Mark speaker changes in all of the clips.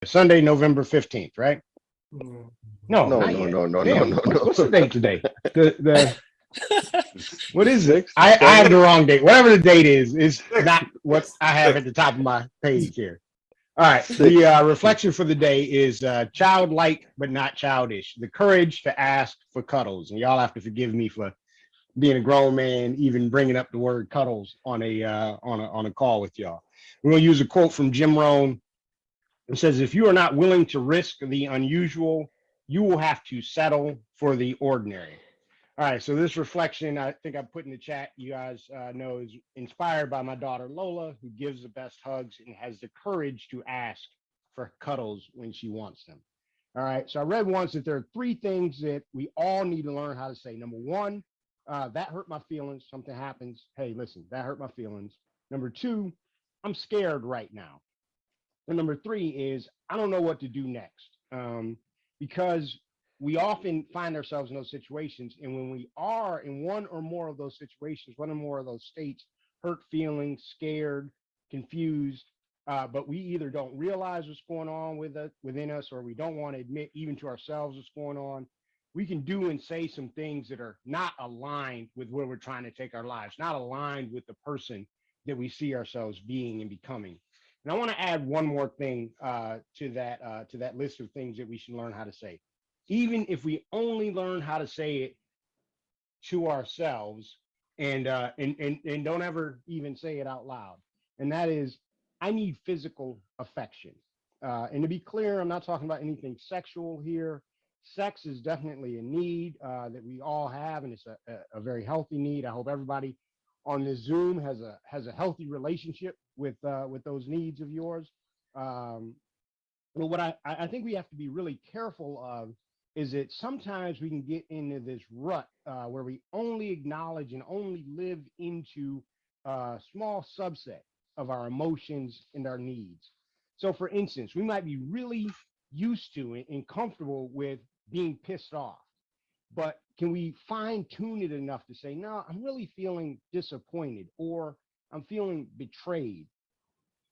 Speaker 1: Sunday, November 15th, right?
Speaker 2: Mm.
Speaker 1: No,
Speaker 3: No,
Speaker 1: not
Speaker 3: no,
Speaker 1: yet.
Speaker 3: no, no, no,
Speaker 1: Damn,
Speaker 3: no,
Speaker 1: what's the
Speaker 3: no.
Speaker 1: date today? The what
Speaker 3: The
Speaker 1: is it?
Speaker 3: sixth,
Speaker 1: I have the
Speaker 3: seventh,
Speaker 1: wrong date. Whatever the date is
Speaker 2: Six,
Speaker 1: not what
Speaker 2: six,
Speaker 1: I have
Speaker 2: six.
Speaker 1: at the top of my page here. All right. The
Speaker 3: sixth.
Speaker 1: reflection for the day is childlike but not childish. The courage to ask for cuddles, and y'all have to forgive me for being a grown man, even bringing up the word cuddles on a call with y'all. We're gonna use a quote from Jim Rohn. It says, "If you are not willing to risk the unusual, you will have to settle for the ordinary." All right, so this reflection, I think I put in the chat, you guys know, is inspired by my daughter Lola, who gives the best hugs and has the courage to ask for cuddles when she wants them. All right, so I read once that there are three things that we all need to learn how to say. Number one, that hurt my feelings. Something happens. Hey, listen, that hurt my feelings. Number two, I'm scared right now. And number three is I don't know what to do next, because we often find ourselves in those situations. And when we are in one or more of those situations, one or more of those states, hurt feelings, scared, confused, but we either don't realize what's going on within us, or we don't want to admit even to ourselves what's going on. We can do and say some things that are not aligned with where we're trying to take our lives, not aligned with the person that we see ourselves being and becoming. And I want to add one more thing to that list of things that we should learn how to say. Even if we only learn how to say it to ourselves, and don't ever even say it out loud. And that is, I need physical affection. And to be clear, I'm not talking about anything sexual here. Sex is definitely a need that we all have, and it's a very healthy need. I hope everybody on this Zoom has a healthy relationship with those needs of yours. Um, but what I think we have to be really careful of is that sometimes we can get into this rut where we only acknowledge and only live into a small subset of our emotions and our needs. So, for instance, we might be really used to it and comfortable with being pissed off, but can we fine tune it enough to say, no, I'm really feeling disappointed, or I'm feeling betrayed,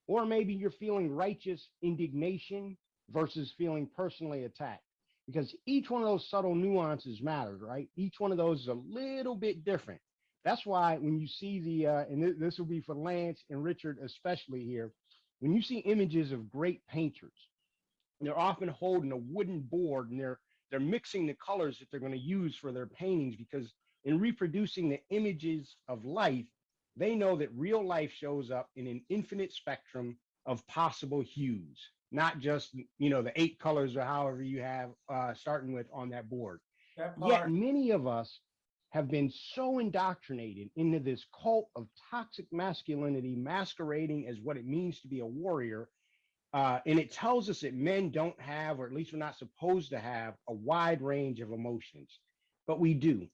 Speaker 1: or maybe you're feeling righteous indignation versus feeling personally attacked. Because each one of those subtle nuances matters, right? Each one of those is a little bit different. That's why when you see this will be for Lance and Richard, especially here, when you see images of great painters, they're often holding a wooden board, and they're mixing the colors that they're going to use for their paintings, because in reproducing the images of life, they know that real life shows up in an infinite spectrum of possible hues, not just the eight colors or however you have starting with on that board.
Speaker 2: That
Speaker 1: Yet
Speaker 2: part.
Speaker 1: many of us have been so indoctrinated into this cult of toxic masculinity masquerading as what it means to be a warrior, and it tells us that men don't have, or at least we're not supposed to have, a wide range of emotions. But we do.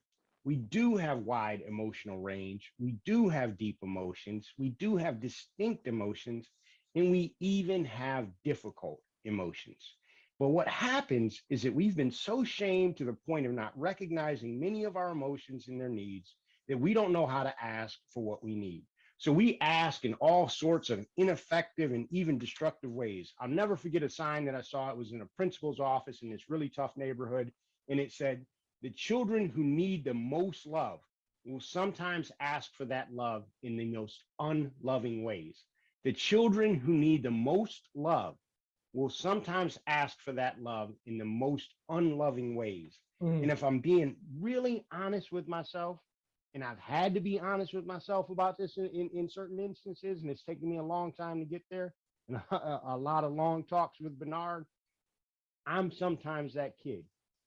Speaker 1: We do have wide emotional range. We do have deep emotions. We do have distinct emotions. And we even have difficult emotions. But what happens is that we've been so shamed to the point of not recognizing many of our emotions and their needs that we don't know how to ask for what we need. So we ask in all sorts of ineffective and even destructive ways. I'll never forget a sign that I saw. It was in a principal's office in this really tough neighborhood. And it said, the children who need the most love will sometimes ask for that love in the most unloving ways. The children who need the most love will sometimes ask for that love in the most unloving ways. And
Speaker 2: Mm.
Speaker 1: if I'm being really honest with myself, and I've had to be honest with myself about this in certain instances, and it's taken me a long time to get there, and a lot of long talks with Bernard, I'm sometimes that kid.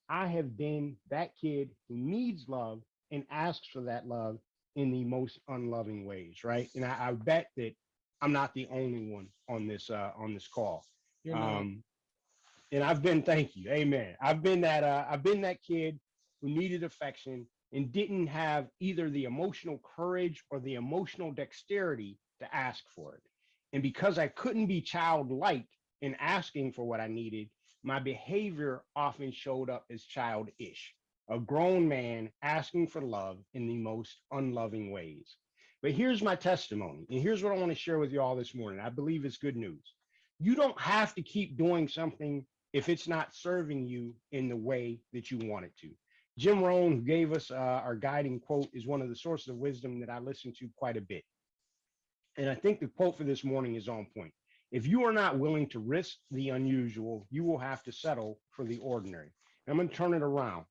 Speaker 1: I have been that kid who needs love and asks for that love in the most unloving ways, right? And I bet that I'm not the only one on this call.
Speaker 2: You're not.
Speaker 1: Um, and I've been, thank you, amen. I've been that kid who needed affection and didn't have either the emotional courage or the emotional dexterity to ask for it. And because I couldn't be childlike in asking for what I needed, my behavior often showed up as childish, a grown man asking for love in the most unloving ways. But here's my testimony, and here's what I want to share with you all this morning. I believe it's good news. You don't have to keep doing something if it's not serving you in the way that you want it to. Jim Rohn, who gave us our guiding quote, is one of the sources of wisdom that I listen to quite a bit. And I think the quote for this morning is on point. If you are not willing to risk the unusual, you will have to settle for the ordinary. I'm going to turn it around.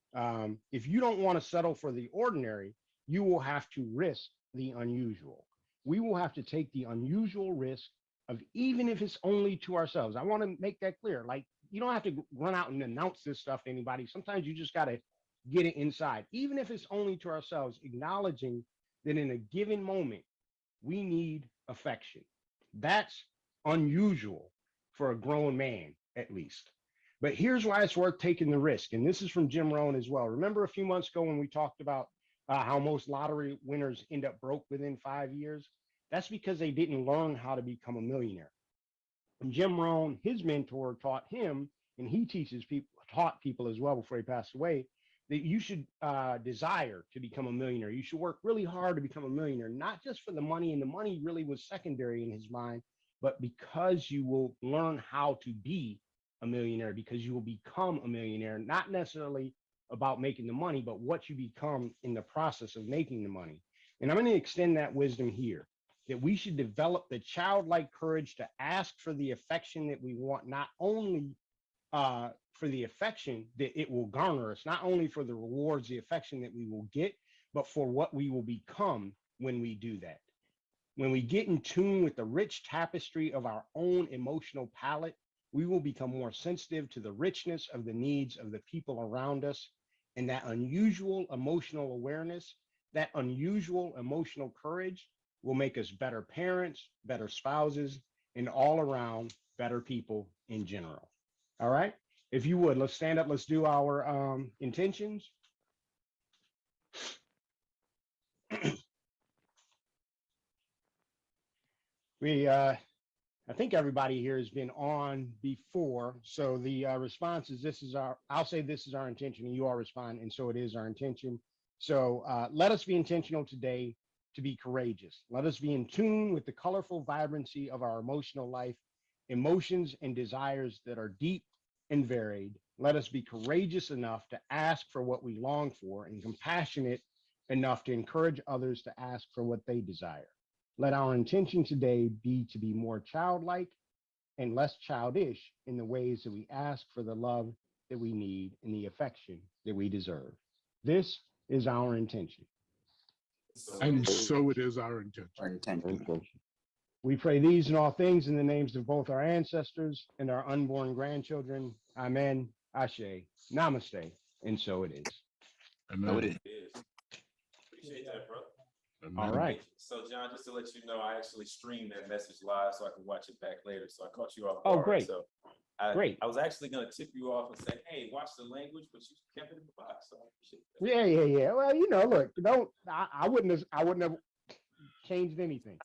Speaker 1: If you don't want to settle for the ordinary, you will have to risk the unusual. We will have to take the unusual risk of, even if it's only to ourselves. I want to make that clear. Like, you don't have to run out and announce this stuff to anybody. Sometimes you just got to get it inside, even if it's only to ourselves, acknowledging that in a given moment, we need affection. That's unusual for a grown man, at least. But here's why it's worth taking the risk. And this is from Jim Rohn as well. Remember a few months ago when we talked about how most lottery winners end up broke within 5 years? That's because they didn't learn how to become a millionaire. And Jim Rohn, his mentor, taught him, and he taught people as well before he passed away, that you should desire to become a millionaire. You should work really hard to become a millionaire, not just for the money, and the money really was secondary in his mind, but because you will learn how to be a millionaire, because you will become a millionaire, not necessarily about making the money, but what you become in the process of making the money. And I'm going to extend that wisdom here, that we should develop the childlike courage to ask for the affection that we want, not only for the affection that it will garner us, not only for the rewards, the affection that we will get, but for what we will become when we do that. When we get in tune with the rich tapestry of our own emotional palette, we will become more sensitive to the richness of the needs of the people around us. And that unusual emotional awareness, that unusual emotional courage will make us better parents, better spouses, and all around better people in general. All right. If you would, let's stand up. Let's do our intentions. I think everybody here has been on before. So the response is, I'll say this is our intention, and you all respond, and so it is our intention. So let us be intentional today to be courageous. Let us be in tune with the colorful vibrancy of our emotional life, emotions and desires that are deep and varied. Let us be courageous enough to ask for what we long for, and compassionate enough to encourage others to ask for what they desire. Let our intention today be to be more childlike and less childish in the ways that we ask for the love that we need and the affection that we deserve. This is our intention.
Speaker 2: And so it is our intention.
Speaker 3: Our intention.
Speaker 1: We pray these and all things in the names of both our ancestors and our unborn grandchildren. Amen, Ashe, Namaste, and so it is.
Speaker 2: Amen.
Speaker 3: So it is.
Speaker 4: Appreciate that, bro.
Speaker 2: Amen.
Speaker 1: All right.
Speaker 4: So, John, just to let you know, I actually streamed that message live so I can watch it back later. So I caught you off
Speaker 1: Oh,
Speaker 4: guard.
Speaker 1: great.
Speaker 4: So
Speaker 1: Great.
Speaker 4: I was actually going to tip you off and say, hey, watch the language, but you kept it in the box. So I appreciate that.
Speaker 1: Yeah. Well, look, I wouldn't have changed anything.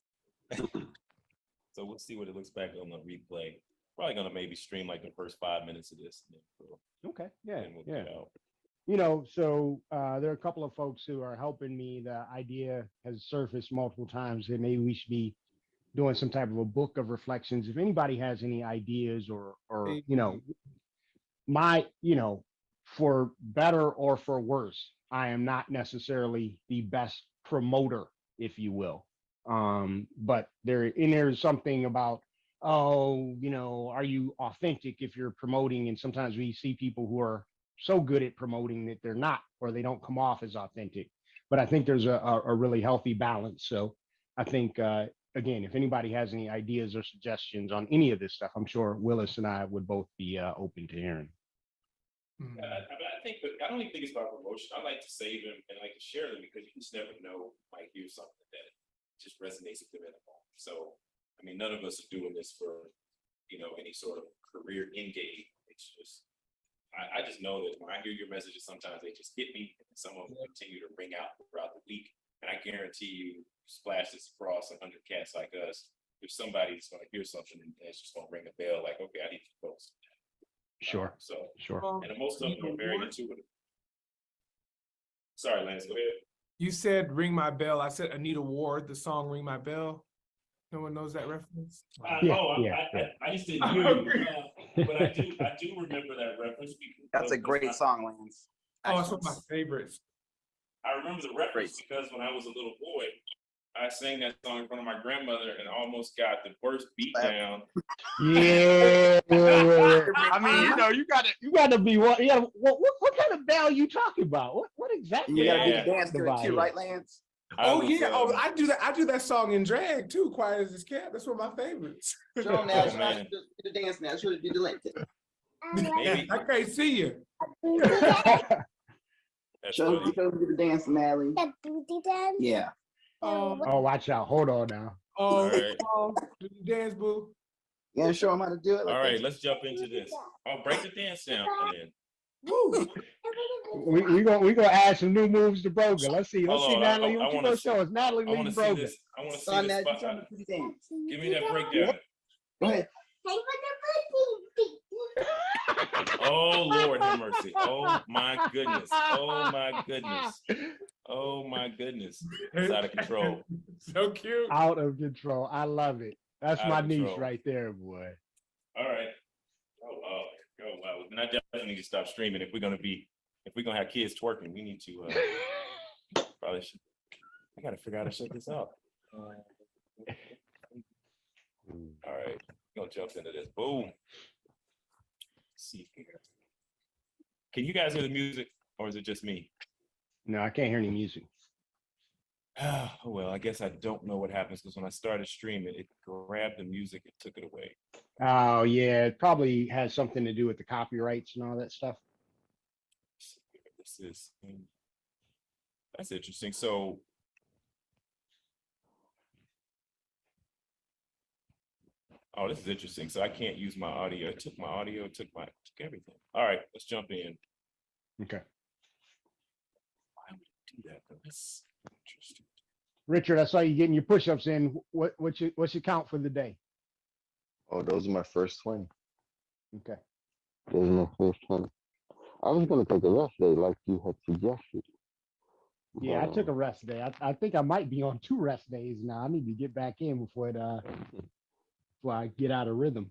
Speaker 4: So we'll see what it looks back on the replay. Probably going to maybe stream like the first 5 minutes of this. And then
Speaker 1: Okay. Yeah.
Speaker 4: we'll
Speaker 1: Yeah.
Speaker 4: get out.
Speaker 1: So there are a couple of folks who are helping me. The idea has surfaced multiple times that maybe we should be doing some type of a book of reflections. If anybody has any ideas or for better or for worse, I am not necessarily the best promoter, if you will. But there's something about, are you authentic if you're promoting? And sometimes we see people who are so good at promoting that they're not, or they don't come off as authentic. But I think there's a really healthy balance. So I think, again, if anybody has any ideas or suggestions on any of this stuff, I'm sure Willis and I would both be open to hearing.
Speaker 4: I don't even think it's about promotion. I like to save them and I like to share them because you just never know, might hear something that just resonates with them in the moment. So, I mean, none of us are doing this for, any sort of career end game. It's just, I just know that when I hear your messages, sometimes they just hit me, and some of them continue to ring out throughout the week. And I guarantee you, splash this across 100 cats like us. If somebody's going to hear something and it's just going to ring a bell, like, okay, I need to post.
Speaker 1: Sure. Sure.
Speaker 4: And most of them are very intuitive. Sorry, Lance, go ahead.
Speaker 5: You said "Ring My Bell." I said Anita Ward, the song "Ring My Bell."
Speaker 3: No one knows that reference.
Speaker 4: I just didn't hear you. But I do remember that reference.
Speaker 5: That's a great song, Lance.
Speaker 3: Oh, it's one of my favorites.
Speaker 4: I remember the reference because when I was a little boy, I sang that song in front of my grandmother and almost got the worst beat down.
Speaker 1: Yeah.
Speaker 5: I mean,
Speaker 1: you gotta be what? Yeah. What kind of bell you talking about? What exactly?
Speaker 5: you gotta be
Speaker 4: Yeah.
Speaker 5: the dance to it
Speaker 1: About
Speaker 5: too,
Speaker 1: it.
Speaker 5: right, Lance?
Speaker 3: I do that. I do that song in drag too. Quiet as it's kept. That's one of my favorites.
Speaker 5: Show them now.
Speaker 4: Oh,
Speaker 5: Show
Speaker 4: man.
Speaker 5: them the dance now. Show them do the link.
Speaker 4: Maybe.
Speaker 3: I can't see you.
Speaker 4: That's
Speaker 5: Show
Speaker 4: funny.
Speaker 5: them do the dance, Natalie.
Speaker 6: The booty dance?
Speaker 5: Yeah.
Speaker 1: Oh, watch out. Hold on now.
Speaker 3: Oh,
Speaker 4: right.
Speaker 3: do the dance, boo.
Speaker 5: You gonna show them how to do it?
Speaker 4: All right, let's jump into this. Oh, break the dance down then.
Speaker 3: Woo.
Speaker 1: We gonna add some new moves to Broga. Let's see.
Speaker 4: Hold on,
Speaker 1: Natalie.
Speaker 4: I
Speaker 1: What you
Speaker 4: wanna
Speaker 1: gonna
Speaker 4: see-
Speaker 1: show us? Natalie
Speaker 4: I want
Speaker 1: leading
Speaker 4: to see
Speaker 1: Broga.
Speaker 4: this. I want to see
Speaker 5: Son,
Speaker 4: this.
Speaker 5: now you show them the dance.
Speaker 4: Give me that breakdown.
Speaker 5: Go ahead.
Speaker 4: Oh, Lord have mercy. Oh, my goodness. Oh, my goodness. Oh, my goodness. It's out of control.
Speaker 3: So cute.
Speaker 1: Out of control. I love it. That's
Speaker 4: Out
Speaker 1: my
Speaker 4: of
Speaker 1: niece
Speaker 4: control.
Speaker 1: right there, boy.
Speaker 4: All right. Oh, wow. Then I definitely need to stop streaming if we're gonna have kids twerking. We need to probably should. I gotta figure out how to shut this out. All right, we're gonna jump into this. Boom. Let's see here. Can you guys hear the music, or is it just me?
Speaker 1: No, I can't hear any music.
Speaker 4: Well, I guess I don't know what happens because when I started streaming, it grabbed the music and took it away.
Speaker 1: Oh yeah, it probably has something to do with the copyrights and all that stuff.
Speaker 4: This is that's interesting. So oh, this is interesting. So I can't use my audio. It took my audio, it took everything. All right, let's jump in.
Speaker 1: Okay.
Speaker 4: Why would it do that though? That's interesting.
Speaker 1: Richard, I saw you getting your push-ups in. What's your count for the day?
Speaker 7: Oh, those are my first 20.
Speaker 1: Okay.
Speaker 7: Those are my first 20. I was gonna take a rest day like you had suggested.
Speaker 1: Yeah, I took a rest day. I think I might be on 2 rest days now. I need to get back in before I get out of rhythm.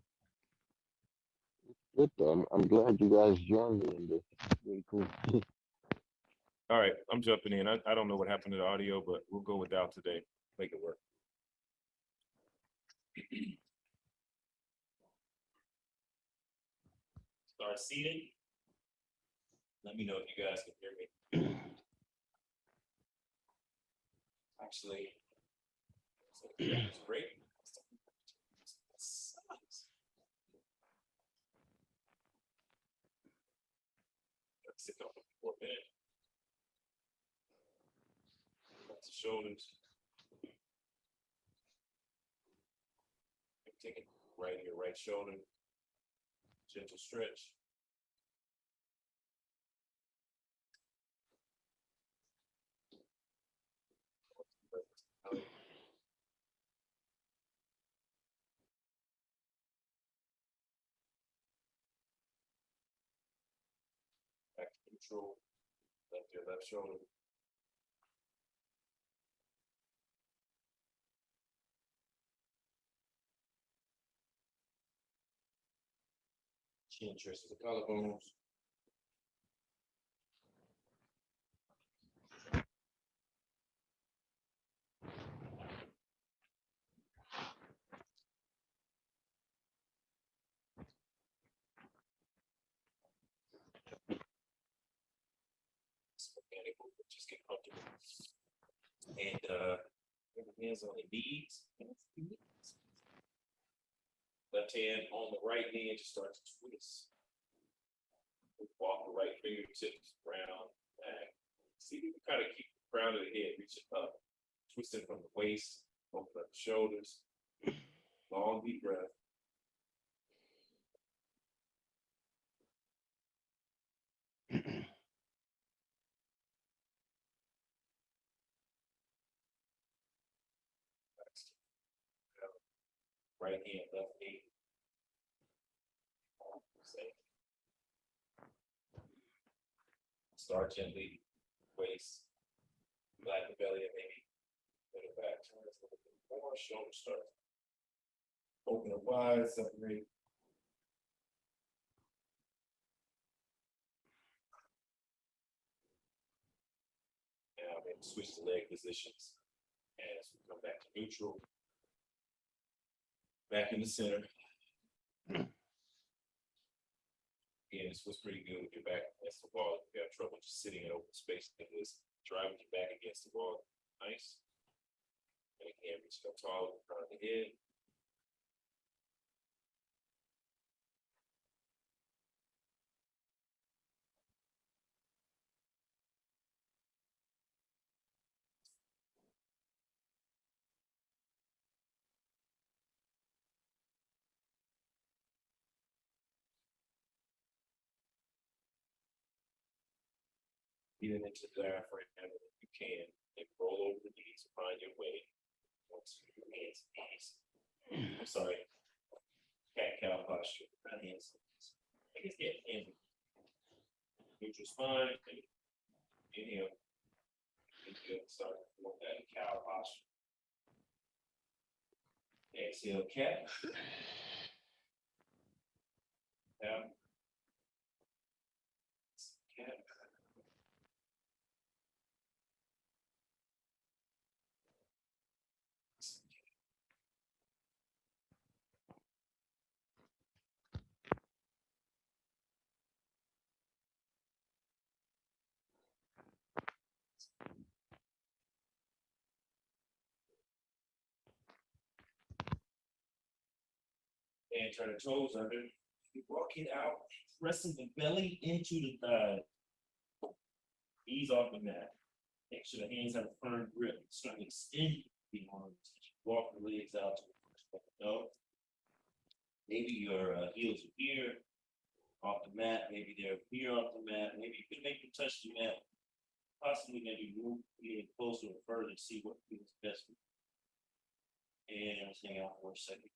Speaker 7: Good though. I'm glad you guys joined me in this. Really cool.
Speaker 4: All right, I'm jumping in. I don't know what happened to the audio, but we'll go without today. Make it work. Start seating. Let me know if you guys can hear me. Actually, it's great. Sit down for a minute. That's the shoulders. Take it right in your right shoulder. Gentle stretch. Back to neutral. Left your left shoulder. Chin traces the collarbones. Just get comfortable. And put the hands on the knees. Left hand on the right knee and just start to twist. Walk the right fingertips around back. See, you can kind of keep the crown of the head reaching up, twisting from the waist, open up the shoulders. Long deep breath. Right hand, left knee. Start gently, waist, flatten the belly, and maybe put it back. Turn it a little bit more. Shoulder start Open it wide, separate. Now maybe switch the leg positions as we come back to neutral. Back in the center. Yeah, this was pretty good with your back against the wall. If you have trouble just sitting in open space like this, drive with your back against the wall. Nice. And again, reach up tall in front of the head. Feeding into the diaphragm if you can, and roll over the knees, find your way. Once your hands and knees. I'm sorry. Cat cow posture, not hands and knees. I guess get hands. Neutral spine. Inhale. Inhale. Sorry. Want that cow posture. Exhale, cat. Down. Cat. And turn the toes under. You walk it out, pressing the belly into the thigh. Ease off the mat. Make sure the hands have a firm grip. Start to extend the arms. Walk the legs out to the first no. Maybe your heels are here off the mat. Maybe they're here off the mat. Maybe you can make them touch the mat. Possibly maybe move getting closer or further to see what feels best for you. And let's hang out for a second.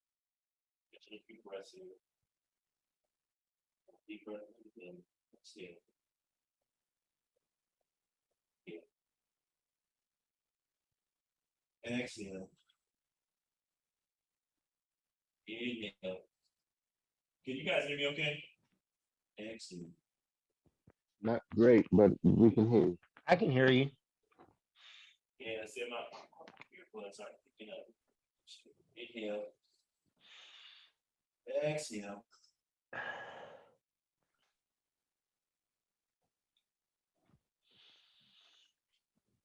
Speaker 4: Get a deep breath in. Deep breath in. Exhale. Exhale. Inhale. Can you guys hear me okay? Exhale.
Speaker 7: Not great, but we can hear you.
Speaker 1: I can hear you.
Speaker 4: Yeah, see my earbuds aren't picking up. Inhale. Exhale.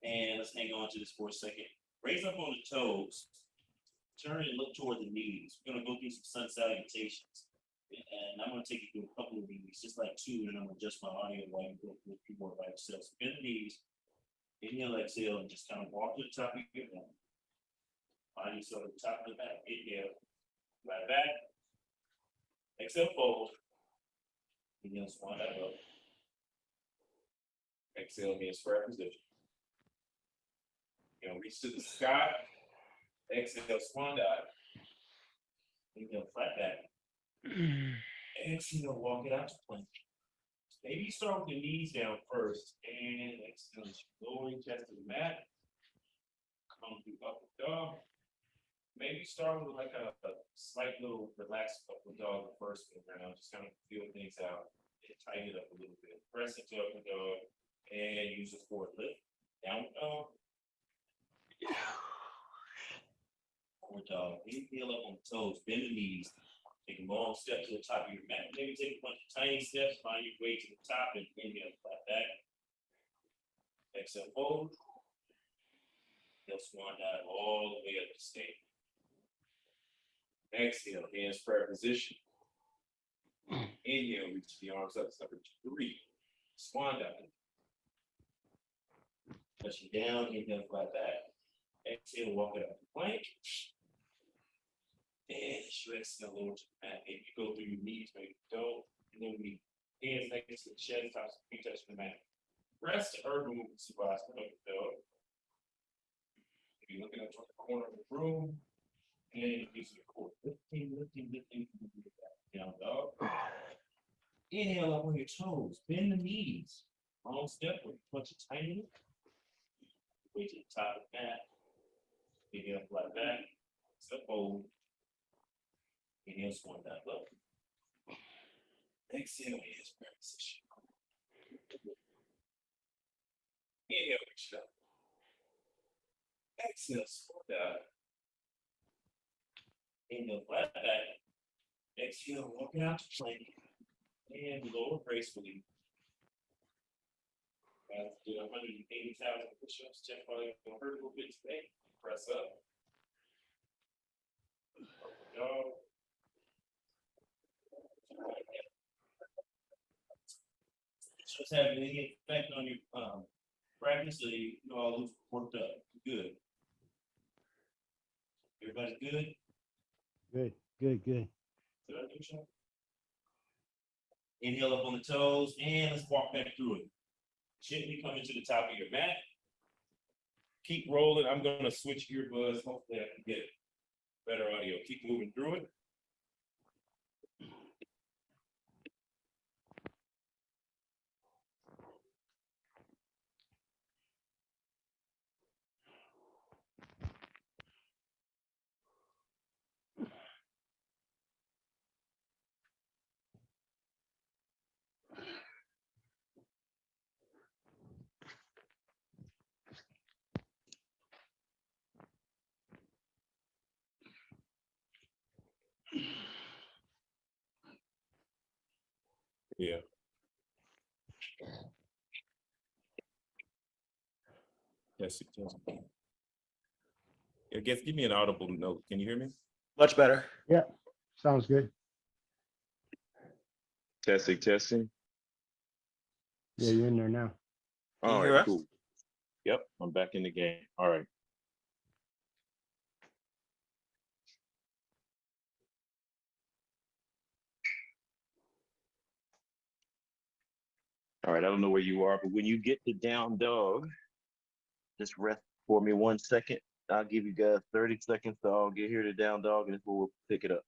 Speaker 4: And let's hang on to this for a second. Raise up on the toes. Turn and look toward the knees. We're gonna go through some sun salutations. And I'm gonna take you through a couple of these, just like two, and I'm gonna adjust my audio while you go through a few more by yourself. So bend the knees, inhale, exhale, and just kind of walk to the top of your mat. Find yourself at the top of the mat. Inhale, right back. Exhale, fold. Inhale, swan dive up. Exhale, hands square position. You know, reach to the sky. Exhale, swan dive. Inhale, flat back. Exhale, walk it out to plank. Maybe you start with your knees down first, and exhale, lower your chest to the mat. Come through upward dog. Maybe start with like a slight little relaxed upward dog the first one round. Just kind of feel things out and tighten it up a little bit. Press into upward dog and use the forward lift. Downward dog. Forward dog. Inhale up on the toes, bend the knees. Take a long step to the top of your mat. Maybe take a bunch of tiny steps, find your way to the top, and inhale, flat back. Exhale, fold. Inhale, swan dive all the way up to stand. Exhale, hands prayer position. Inhale, reach the arms up, number 3. Swan dive. Touching down, inhale, flat back. Exhale, walk it up to plank. And you exhale, lower to the mat. Maybe you go through your knees, maybe you don't. And then we hands next to the chest, tops of feet touch the mat. Rest or move to Savasana. If you're looking up toward the corner of the room, and using your core. Lifting. Down dog. Inhale up on your toes. Bend the knees. Long step with touch it tightly. Way to the top of the mat. Inhale, flat back. Step forward. Inhale, swan down low. Exhale, hands prayer position. Inhale, reach it up. Exhale, swan down. Inhale, flat back. Exhale, walking out to plank. And lower gracefully. Do 180,000 push-ups. Check probably gonna hurt a little bit today. Press up. Dog. Just having any effect on your practice, so you know all those worked up. Good. Everybody good?
Speaker 1: Good, good, good.
Speaker 4: Did I do so? Inhale up on the toes, and let's walk back through it. Gently coming to the top of your mat. Keep rolling. I'm gonna switch earbuds. Hopefully I can get better audio. Keep moving through it. Yeah. Yes, it does. I guess give me an audible note. Can you hear me?
Speaker 3: Much better.
Speaker 1: Yeah, sounds good.
Speaker 4: Testing, testing.
Speaker 1: Yeah, you're in there now.
Speaker 3: Can you
Speaker 4: All
Speaker 3: hear
Speaker 4: right,
Speaker 3: us?
Speaker 4: cool. Yep, I'm back in the game. All right. All right, I don't know where you are, but when you get to down dog, just rest for me 1 second. I'll give you guys 30 seconds to all get here to down dog, and then we'll pick it up.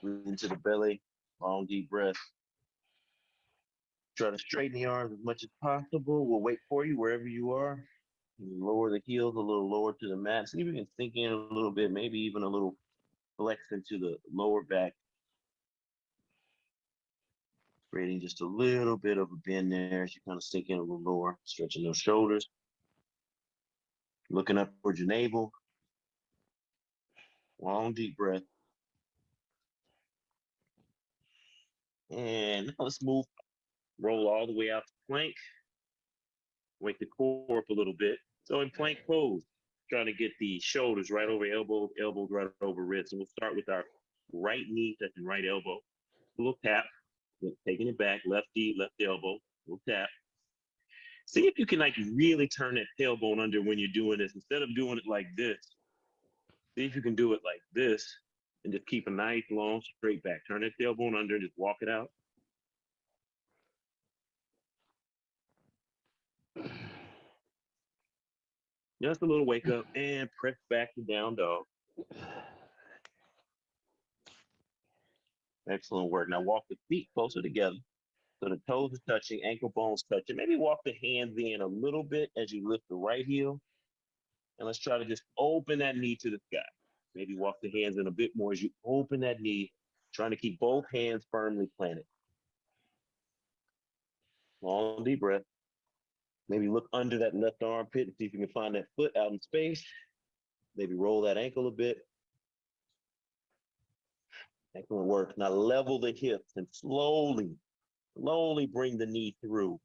Speaker 4: Breathe into the belly, long deep breath. Try to straighten the arms as much as possible. We'll wait for you wherever you are. Lower the heels a little lower to the mat. See if we can sink in a little bit, maybe even a little flex into the lower back. Creating just a little bit of a bend there as you kind of sink in a little lower, stretching those shoulders. Looking up towards your navel. Long deep breath. And now let's move, roll all the way out to plank. Wake the core up a little bit. So in plank pose, trying to get the shoulders right over elbows, elbows right over wrists. And we'll start with our right knee touching right elbow. A little tap, taking it back, left knee, left elbow, little tap. See if you can like really turn that tailbone under when you're doing this. Instead of doing it like this, see if you can do it like this and just keep a nice long straight back. Turn that tailbone under and just walk it out. Just a little wake up and press back to down dog. Excellent work. Now walk the feet closer together. So the toes are touching, ankle bones touching. Maybe walk the hands in a little bit as you lift the right heel. And let's try to just open that knee to the sky. Maybe walk the hands in a bit more as you open that knee, trying to keep both hands firmly planted. Long deep breath. Maybe look under that left armpit and see if you can find that foot out in space. Maybe roll that ankle a bit. Excellent work. Now level the hips and slowly bring the knee through.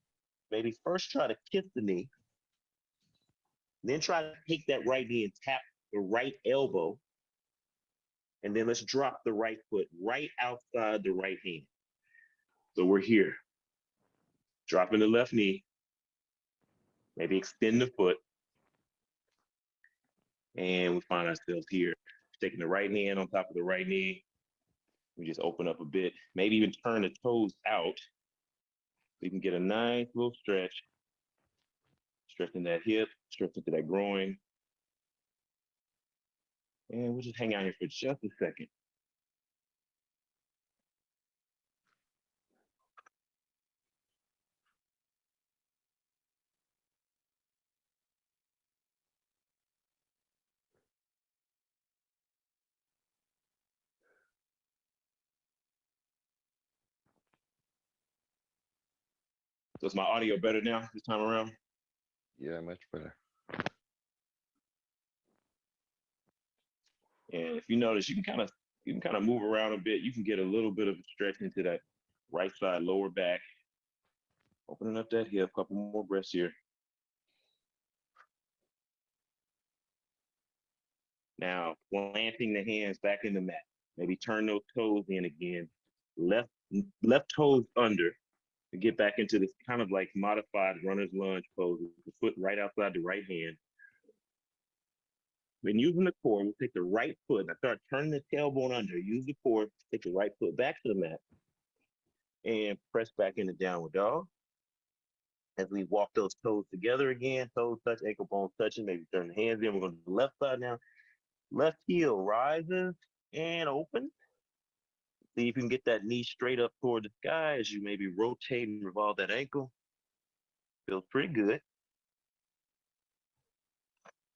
Speaker 4: Maybe first try to kiss the knee. Then try to take that right knee and tap the right elbow. And then let's drop the right foot right outside the right hand. So we're here. Dropping the left knee. Maybe extend the foot. And we find ourselves here. Taking the right hand on top of the right knee. We just open up a bit. Maybe even turn the toes out. We can get a nice little stretch. Stretching that hip, stretching to that groin. And we'll just hang out here for just a second. So is my audio better now this time around?
Speaker 7: Yeah, much better.
Speaker 4: And if you notice, you can kind of move around a bit. You can get a little bit of a stretch into that right side lower back, opening up that hip. Couple more breaths here. Now planting the hands back in the mat. Maybe turn those toes in again. Left left toes under to get back into this kind of like modified runner's lunge pose. The foot right outside the right hand. When using the core, we'll take the right foot. Now start turning the tailbone under. Use the core, take the right foot back to the mat, and press back into downward dog. As we walk those toes together again, toes touch, ankle bones touching, maybe turn the hands in. We're going to the left side now. Left heel rises and opens. See if you can get that knee straight up toward the sky as you maybe rotate and revolve that ankle. Feels pretty good.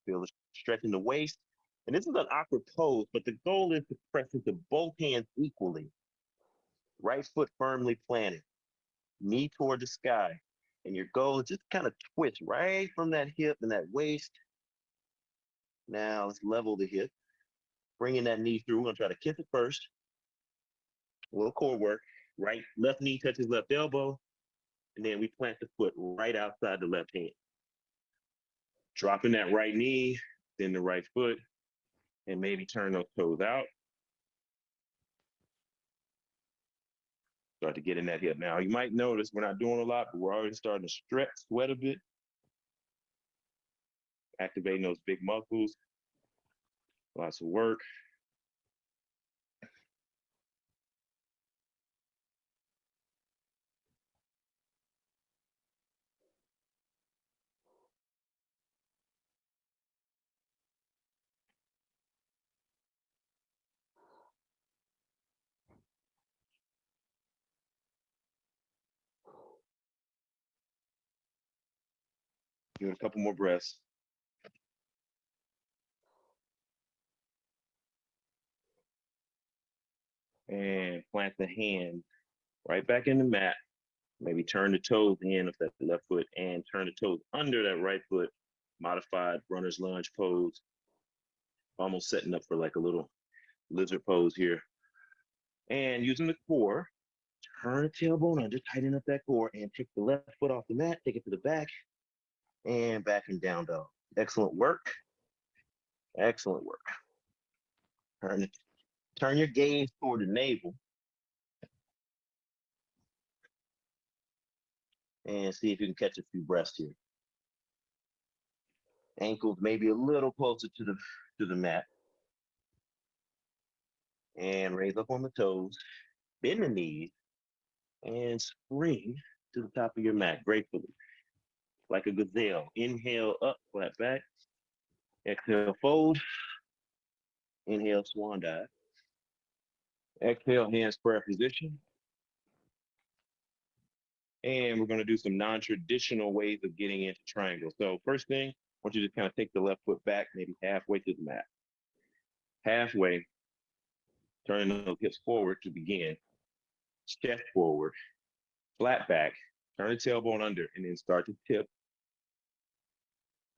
Speaker 4: Feel the stretch in the waist. And this is an awkward pose, but the goal is to press into both hands equally. Right foot firmly planted, knee toward the sky. And your goal is just kind of twist right from that hip and that waist. Now let's level the hip. Bringing that knee through. We're going to try to kiss it first. A little core work. Right, left knee touches left elbow. And then we plant the foot right outside the left hand. Dropping that right knee, then the right foot, and maybe turn those toes out. Start to get in that hip. Now, you might notice we're not doing a lot, but we're already starting to stretch, sweat a bit. Activating those big muscles. Lots of work. Give it a couple more breaths. And plant the hand right back in the mat. Maybe turn the toes in of that left foot and turn the toes under that right foot. Modified runner's lunge pose. Almost setting up for like a little lizard pose here. And using the core, turn the tailbone under, tighten up that core, and take the left foot off the mat, take it to the back, and back and down dog. Excellent work. Excellent work. Turn your gaze toward the navel. And see if you can catch a few breaths here. Ankles maybe a little closer to the mat. And raise up on the toes. Bend the knees. And spring to the top of your mat gracefully. Like a gazelle. Inhale up, flat back. Exhale, fold. Inhale, swan dive. Exhale, hands prayer position. And we're going to do some non-traditional ways of getting into triangle. So first thing, I want you to kind of take the left foot back, maybe halfway to the mat. Halfway, turning those hips forward to begin. Chest forward, flat back, turn the tailbone under, and then start to tip.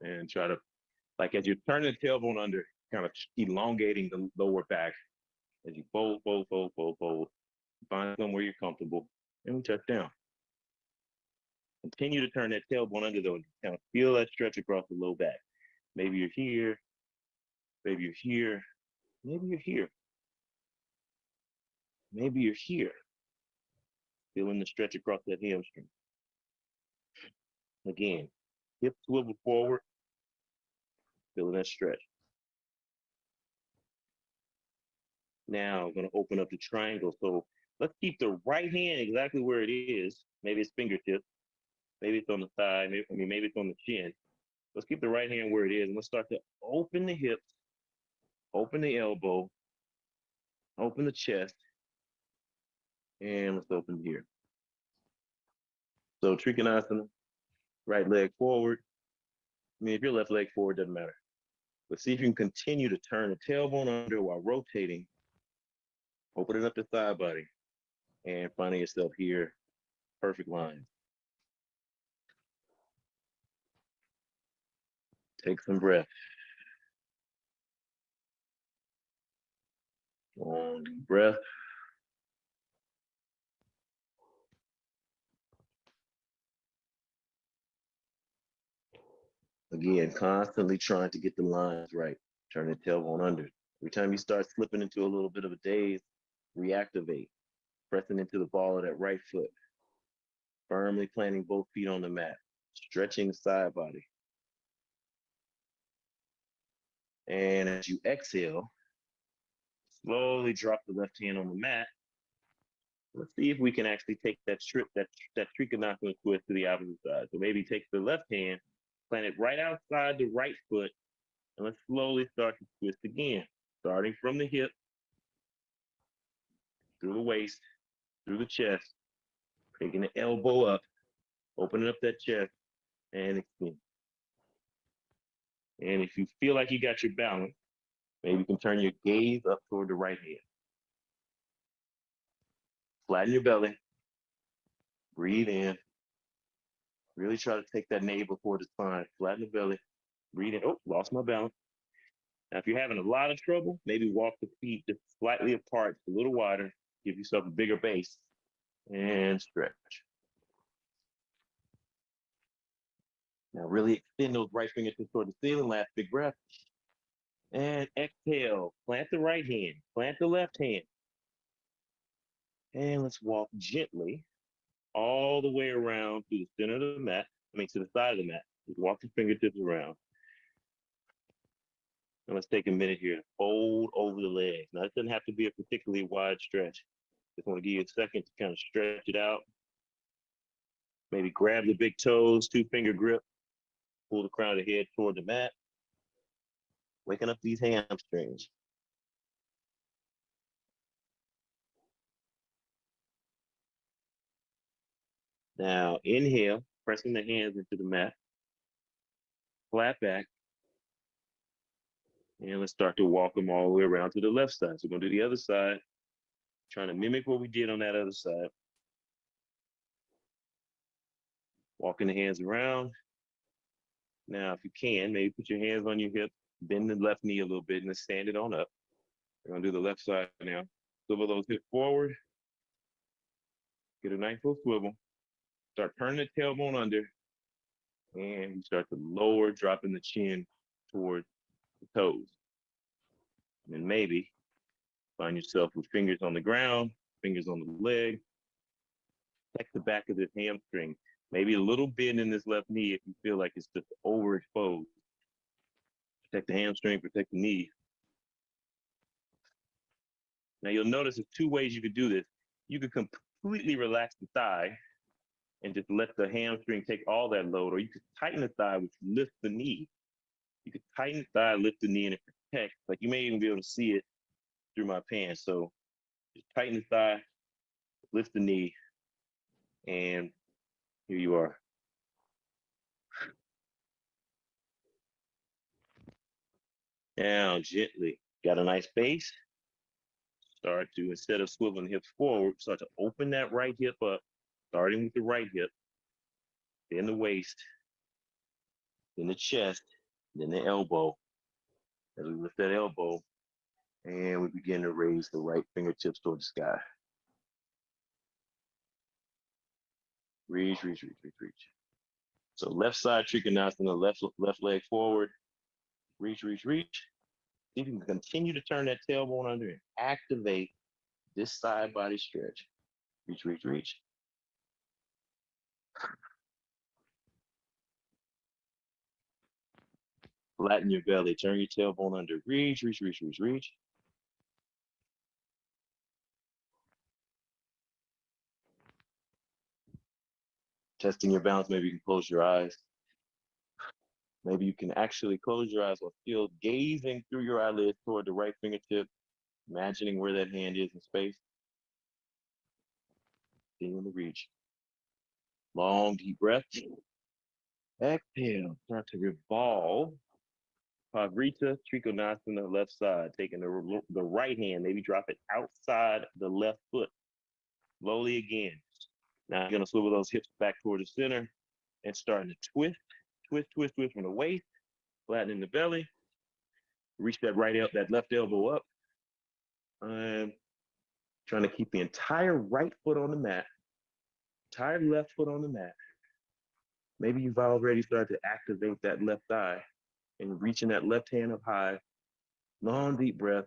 Speaker 4: And try to, like as you're turning the tailbone under, kind of elongating the lower back as you fold, fold, fold, fold, fold. Find somewhere you're comfortable, and we touch down. Continue to turn that tailbone under though, and kind of feel that stretch across the low back. Maybe you're here, maybe you're here, maybe you're here. Maybe you're here. Feeling the stretch across that hamstring. Again, hip swivel forward, feeling that stretch. Now I'm gonna open up the triangle. So let's keep the right hand exactly where it is. Maybe it's fingertips, maybe it's on the thigh, maybe it's on the chin. Let's keep the right hand where it is, and let's start to open the hips, open the elbow, open the chest, and let's open here. So Trikonasana, right leg forward. I mean, if your left leg forward, doesn't matter. But see if you can continue to turn the tailbone under while rotating, opening up the thigh body, and finding yourself here, perfect line.
Speaker 6: Take some breath. Long deep breath. Again, constantly trying to get the lines right. Turn the tailbone under. Every time you start slipping into a little bit of a daze, reactivate. Pressing into the ball of that right foot. Firmly planting both feet on the mat. Stretching the side body. And as you exhale, slowly drop the left hand on the mat. Let's see if we can actually take that Trikonasana twist to the opposite side. So maybe take the left hand, plant it right outside the right foot, and let's slowly start to twist again. Starting from the hip, through the waist, through the chest, taking the elbow up, opening up that chest, and extend. And if you feel like you got your balance, maybe you can turn your gaze up toward the right hand. Flatten your belly. Breathe in. Really try to take that navel toward the spine. Flatten the belly. Breathe in. Oh, lost my balance. Now, if you're having a lot of trouble, maybe walk the feet just slightly apart, a little wider. Give yourself a bigger base. And stretch. Now, really extend those right fingertips toward the ceiling. Last big breath. And exhale. Plant the right hand. Plant the left hand. And let's walk gently all the way around to the center of the mat. To the side of the mat. Just walk the fingertips around. And let's take a minute here to fold over the legs. Now, it doesn't have to be a particularly wide stretch. Just want to give you a second to kind of stretch it out. Maybe grab the big toes, 2-finger grip. Pull the crown of the head toward the mat. Waking up these hamstrings. Now, inhale, pressing the hands into the mat. Flat back. And let's start to walk them all the way around to the left side. So we're going to do the other side, trying to mimic what we did on that other side. Walking the hands around. Now, if you can, maybe put your hands on your hips, bend the left knee a little bit, and then stand it on up. We're going to do the left side now. Swivel those hips forward. Get a nice little swivel. Start turning the tailbone under. And you start to lower, dropping the chin toward the toes. And then maybe find yourself with fingers on the ground, fingers on the leg. Protect the back of this hamstring. Maybe a little bend in this left knee if you feel like it's just overexposed. Protect the hamstring, protect the knee. Now you'll notice there's 2 ways you could do this. You could completely relax the thigh and just let the hamstring take all that load, or you could tighten the thigh, which lifts the knee. You could tighten the thigh, lift the knee, and it protects. Like you may even be able to see it through my pants. So just tighten the thigh, lift the knee, and here you are. Now, gently, got a nice base. Start to, instead of swiveling hips forward, start to open that right hip up, starting with the right hip, then the waist, then the chest, then the elbow. As we lift that elbow, and we begin to raise the right fingertips toward the sky. Reach, reach, reach, reach, reach. So left side Trikonasana, left leg forward. Reach, reach, reach. See if you can continue to turn that tailbone under and activate this side body stretch. Reach, reach, reach. Flatten your belly, turn your tailbone under. Reach, reach, reach, reach, reach. Testing your balance, maybe you can close your eyes. Maybe you can actually close your eyes while still gazing through your eyelids toward the right fingertip, imagining where that hand is in space. Feeling the reach. Long, deep breath. Exhale, start to revolve. Pavrita Trikonasana, left side. Taking the right hand, maybe drop it outside the left foot. Slowly again. Now you're gonna swivel those hips back toward the center and starting to twist, twist, twist, twist from the waist Flattening the belly. Reach that that left elbow up. I'm trying to keep the entire right foot on the mat, entire left foot on the mat. Maybe you've already started to activate that left thigh and reaching that left hand up high. Long, deep breath.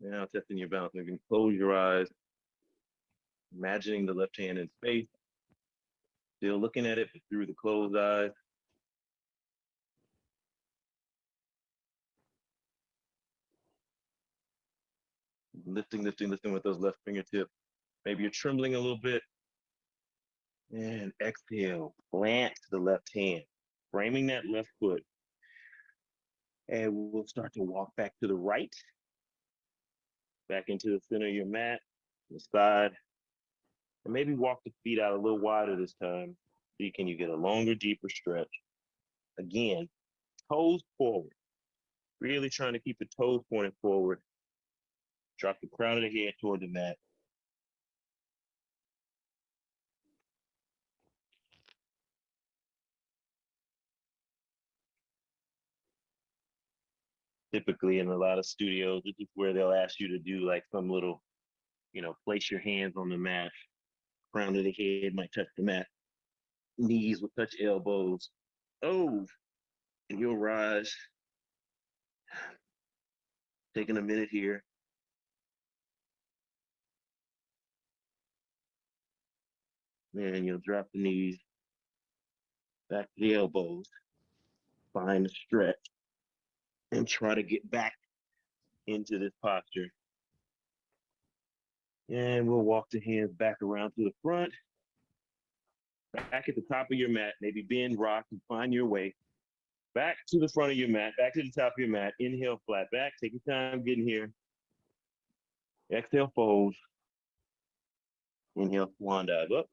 Speaker 6: Now testing your balance. Maybe close your eyes, imagining the left hand in space, still looking at it through the closed eyes. Lifting with those left fingertips. Maybe you're trembling a little bit. And exhale, plant the left hand, framing that left foot. And we'll start to walk back to the right, back into the center of your mat, the side. And maybe walk the feet out a little wider this time. See, can you get a longer, deeper stretch? Again, toes forward. Really trying to keep the toes pointed forward. Drop the crown of the head toward the mat. Typically in a lot of studios, this is where they'll ask you to do like some little, place your hands on the mat. Crown of the head might touch the mat. Knees will touch elbows. Oh, and you'll rise. Taking a minute here. Then you'll drop the knees, back to the elbows, find the stretch, and try to get back into this posture. And we'll walk the hands back around to the front. Back at the top of your mat, maybe bend, rock, and find your way. Back to the front of your mat, back to the top of your mat. Inhale, flat back. Take your time getting here. Exhale, fold. Inhale, swan dive up.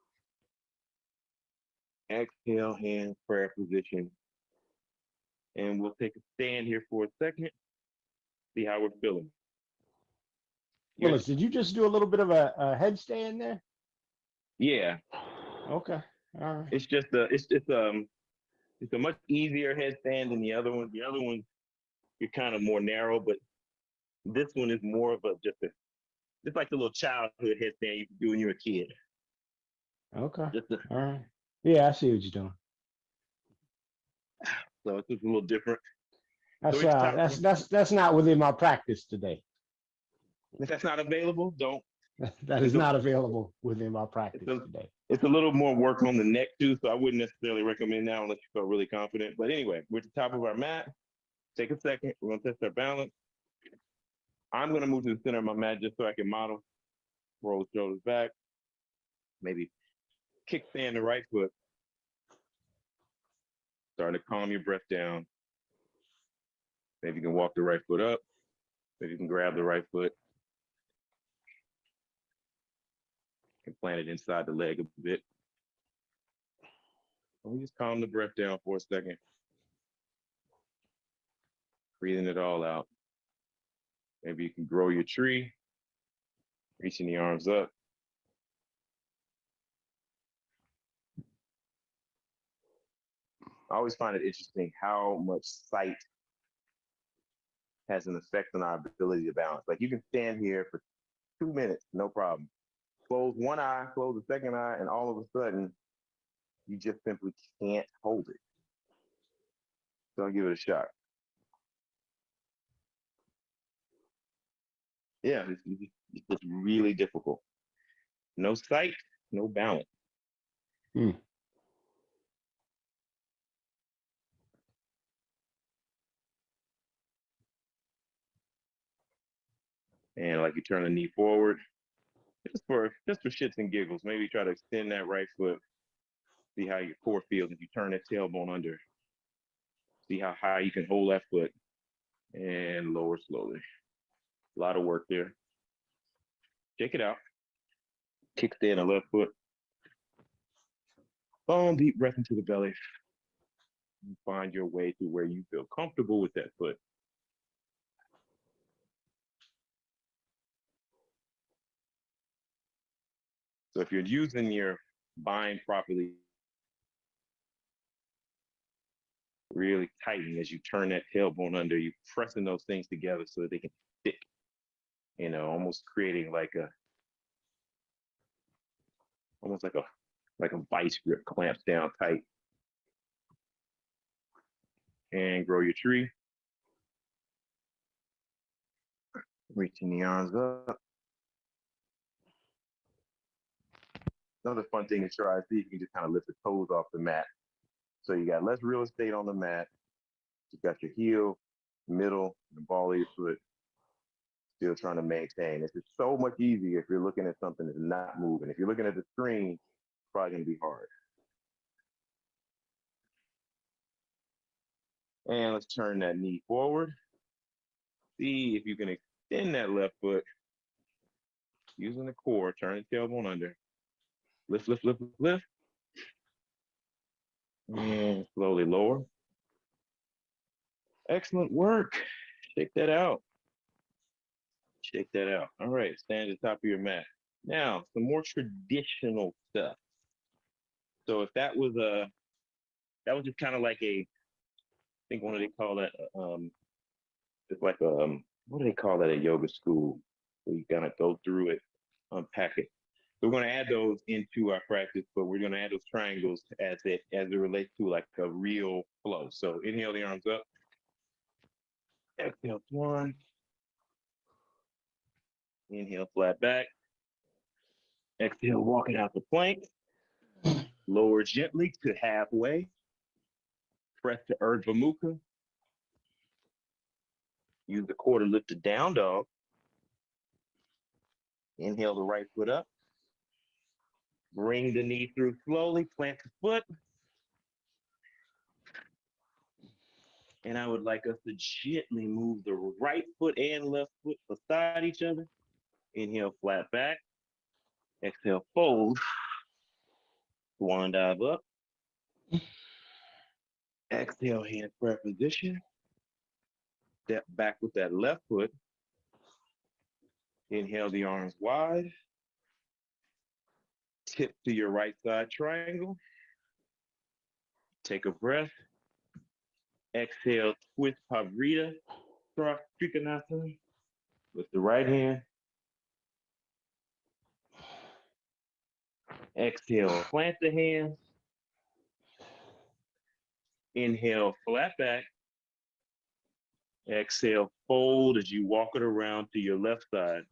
Speaker 6: Exhale, hands, prayer position. And we'll take a stand here for a second. See how we're feeling.
Speaker 1: Willis, did you just do a little bit of a headstand there?
Speaker 6: Yeah.
Speaker 1: Okay. All right.
Speaker 6: It's just it's a much easier headstand than the other one. The other one, you're kind of more narrow, but this one is more of just like the little childhood headstand you can do when you're a kid.
Speaker 1: Okay.
Speaker 6: All
Speaker 1: right. Yeah, I see what you're doing.
Speaker 6: So it's just a little different.
Speaker 1: That's not within my practice today.
Speaker 6: If that's not available, don't.
Speaker 1: That is not available within my practice today.
Speaker 6: It's a little more work on the neck too, so I wouldn't necessarily recommend that unless you feel really confident. But anyway, we're at the top of our mat. Take a second. We're gonna test our balance. I'm gonna move to the center of my mat just so I can model. Roll the shoulders back. Maybe kickstand the right foot. Starting to calm your breath down. Maybe you can walk the right foot up. Maybe you can grab the right foot and plant it inside the leg a bit. And we just calm the breath down for a second. Breathing it all out. Maybe you can grow your tree, reaching the arms up. I always find it interesting how much sight has an effect on our ability to balance. Like you can stand here for 2 minutes, no problem. Close one eye, close the second eye, and all of a sudden, you just simply can't hold it. So I'll give it a shot. Yeah, it's just really difficult. No sight, no balance. And like you turn the knee forward, just for shits and giggles. Maybe try to extend that right foot. See how your core feels if you turn that tailbone under. See how high you can hold that foot and lower slowly. A lot of work there. Check it out. Kickstand the left foot. Long deep breath into the belly. And find your way to where you feel comfortable with that foot. So if you're using your bind properly, really tighten as you turn that tailbone under, you pressing those things together so that they can stick, almost creating almost like a vice grip, clamps down tight. And grow your tree. Reaching the arms up. Another fun thing to try is see if you can just kind of lift the toes off the mat. So you got less real estate on the mat. You got your heel, middle, and the ball of your foot still trying to maintain. It's just so much easier if you're looking at something that's not moving. If you're looking at the screen, it's probably going to be hard. And let's turn that knee forward. See if you can extend that left foot using the core. Turn the tailbone under. Lift, lift, lift, lift. And slowly lower. Excellent work. Shake that out. Shake that out. All right, stand at the top of your mat. Now, some more traditional stuff. So if that was just kind of like I think what do they call that? It's like what do they call that at yoga school? Where you kind of go through it, unpack it. So we're going to add those into our practice, but we're going to add those triangles as it relates to like a real flow. So inhale the arms up. Exhale, one. Inhale, flat back. Exhale, walk it out the plank. Lower gently to halfway. Press to Urdhva Mukha. Use the core to lift the down dog. Inhale the right foot up. Bring the knee through slowly, plant the foot. And I would like us to gently move the right foot and left foot beside each other. Inhale, flat back. Exhale, fold. Swan dive up. Exhale, hand prayer position. Step back with that left foot. Inhale the arms wide. Tip to your right side triangle. Take a breath. Exhale, twist Pavrita, Trikonasana with the right hand. Exhale, plant the hands. Inhale, flat back. Exhale, fold as you walk it around to your left side.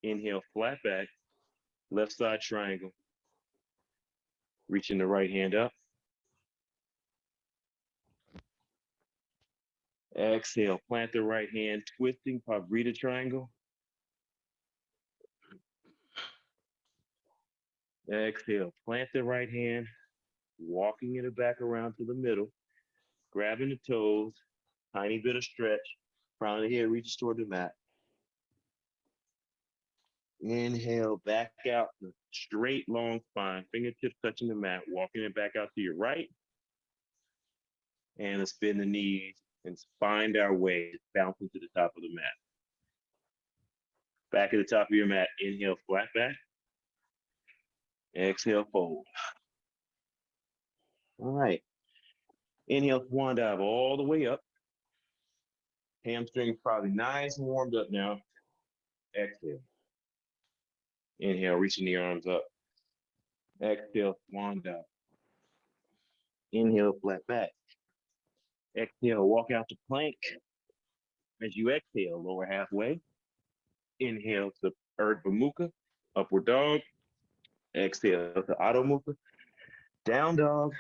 Speaker 6: Inhale, flat back, left side triangle. Reaching the right hand up. Exhale, plant the right hand, twisting Pavrita triangle. Exhale, plant the right hand, walking it back around to the middle, grabbing the toes, tiny bit of stretch, crown of the head reaches toward the mat. Inhale, back out, the straight long spine, fingertips touching the mat, walking it back out to your right. And let's bend the knees and find our way, bouncing to the top of the mat. Back at the top of your mat, inhale, flat back. Exhale, fold. All right. Inhale, swan dive all the way up. Hamstrings probably nice and warmed up now. Exhale. Inhale, reaching the arms up. Exhale, swan dive. Inhale, flat back. Exhale, walk out to plank. As you exhale, lower halfway. Inhale to Urdhva Mukha, upward dog. Exhale to Adho Mukha, down dog.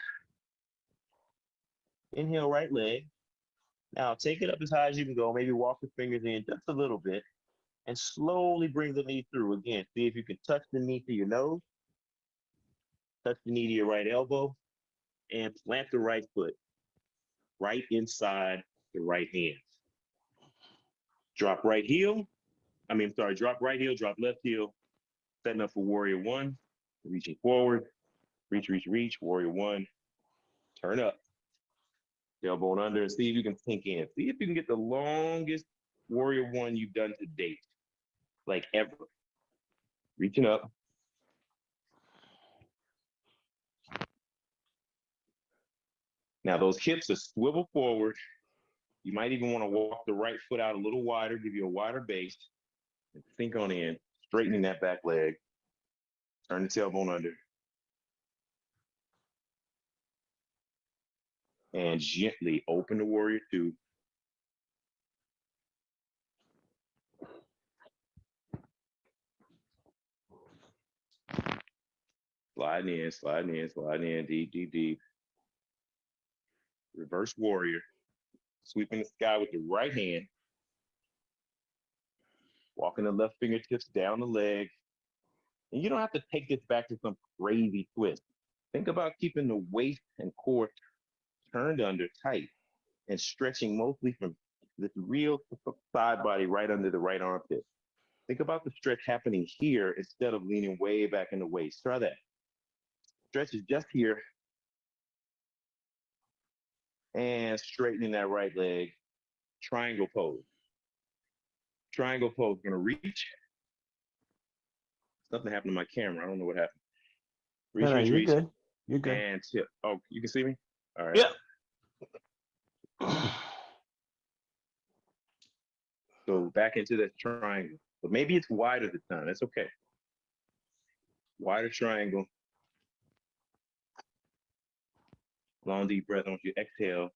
Speaker 6: Inhale, right leg. Now take it up as high as you can go. Maybe walk the fingers in just a little bit and slowly bring the knee through. Again, see if you can touch the knee to your nose, touch the knee to your right elbow, and plant the right foot right inside the right hand. Drop right heel. Drop right heel, drop left heel. Setting up for warrior one. Reaching forward. Reach, reach, reach. Warrior one. Turn up. Tailbone under and see if you can sink in. See if you can get the longest warrior one you've done to date, like ever. Reaching up. Now those hips are swivel forward. You might even want to walk the right foot out a little wider, give you a wider base, and sink on in, straightening that back leg. Turn the tailbone under. And gently open the warrior two. Sliding in, sliding in, sliding in, deep, deep, deep. Reverse warrior. Sweeping the sky with the right hand. Walking the left fingertips down the leg. And you don't have to take this back to some crazy twist. Think about keeping the waist and core turned under tight and stretching mostly from this real side body right under the right armpit. Think about the stretch happening here instead of leaning way back in the waist. Try that. Stretch is just here. And straightening that right leg. Triangle pose. Triangle pose. Gonna reach. Something happened to my camera. I don't know what happened. Reach,
Speaker 1: No,
Speaker 6: reach,
Speaker 1: you're
Speaker 6: reach.
Speaker 1: good. You're good.
Speaker 6: And tip. Oh, you can see me? All right.
Speaker 1: Yeah.
Speaker 6: So back into that triangle. But maybe it's wider this time. That's okay. Wider triangle. Long deep breath. I want you to exhale.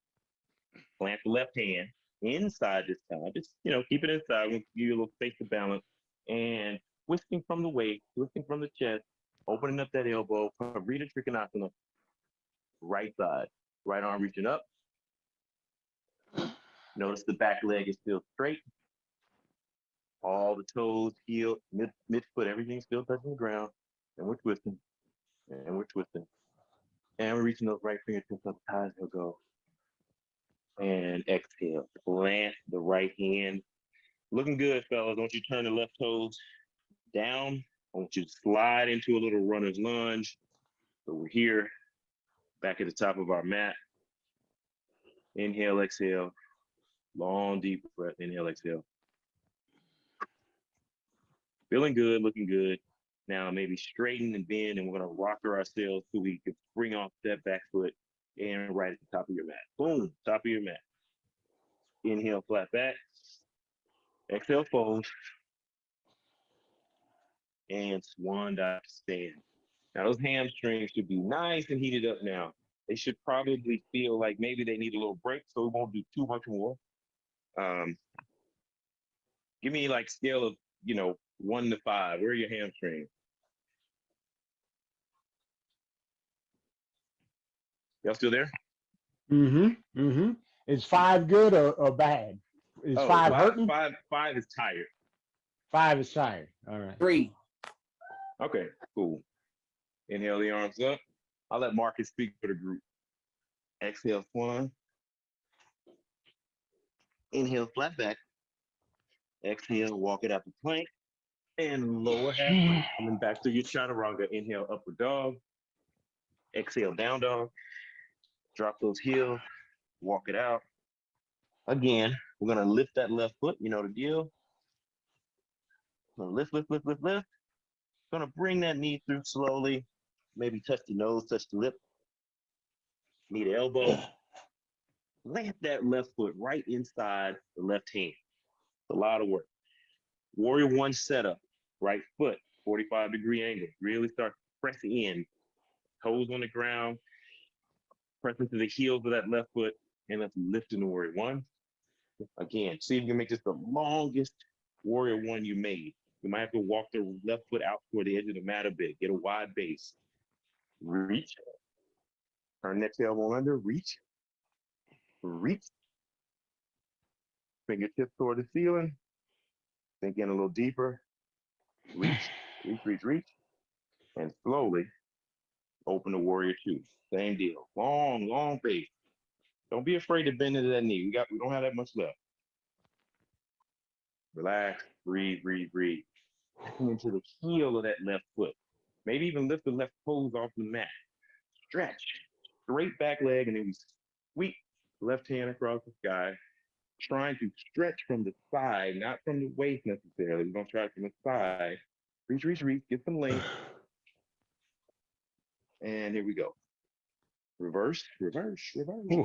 Speaker 6: Plant the left hand inside this time. Just, keep it inside. We'll give you a little space to balance. And twisting from the waist, twisting from the chest, opening up that elbow. Parita Trikonasana. Right side. Right arm reaching up. Notice the back leg is still straight. All the toes, heel, midfoot, everything's still touching the ground. And we're twisting. And we're twisting. And we're reaching those right fingertips up high as they'll go. And exhale. Plant the right hand. Looking good, fellas. I want you to turn the left toes down. I want you to slide into a little runner's lunge. So we're here, back at the top of our mat. Inhale, exhale. Long, deep breath. Inhale, exhale. Feeling good, looking good. Now maybe straighten and bend, and we're gonna rocker ourselves so we can spring off that back foot and right at the top of your mat. Boom, top of your mat. Inhale, flat back. Exhale, fold. And swan dive stand. Now those hamstrings should be nice and heated up now. They should probably feel like maybe they need a little break, so we won't do too much more. Give me like scale of, 1 to 5. Where are your hamstrings? Y'all still there?
Speaker 1: Mm-hmm. Mm-hmm. Is 5 good or bad? Is 5 hurting?
Speaker 6: Five is tired.
Speaker 1: 5 is tired. All right.
Speaker 5: 3.
Speaker 6: Okay, cool. Inhale the arms up. I'll let Marcus speak for the group. Exhale, swan. Inhale, flat back. Exhale, walk it out the plank. And lower half plank. Coming back to your chaturanga. Inhale, upward dog. Exhale, down dog. Drop those heels. Walk it out. Again, we're gonna lift that left foot. You know the deal. Lift, lift, lift, lift, lift. Gonna bring that knee through slowly. Maybe touch the nose, touch the lip. Knee to elbow. Plant that left foot right inside the left hand. It's a lot of work. Warrior one setup. Right foot, 45-degree angle. Really start pressing in. Toes on the ground. Press into the heels of that left foot. And let's lift into warrior one. Again, see if you can make this the longest warrior one you made. You might have to walk the left foot out toward the edge of the mat a bit. Get a wide base. Reach. Turn that tailbone under. Reach. Reach. Fingertips toward the ceiling. Sink in a little deeper. Reach. Reach, reach, reach. And slowly open the warrior two. Same deal. Long, long base. Don't be afraid to bend into that knee. We don't have that much left. Relax. Breathe, breathe, breathe. Into the heel of that left foot. Maybe even lift the left toes off the mat. Stretch. Straight back leg, and then we sweep left hand across the sky. Trying to stretch from the side, not from the waist necessarily. We're going to try from the side. reach, get some length. And here we go. Reverse.
Speaker 1: Ooh.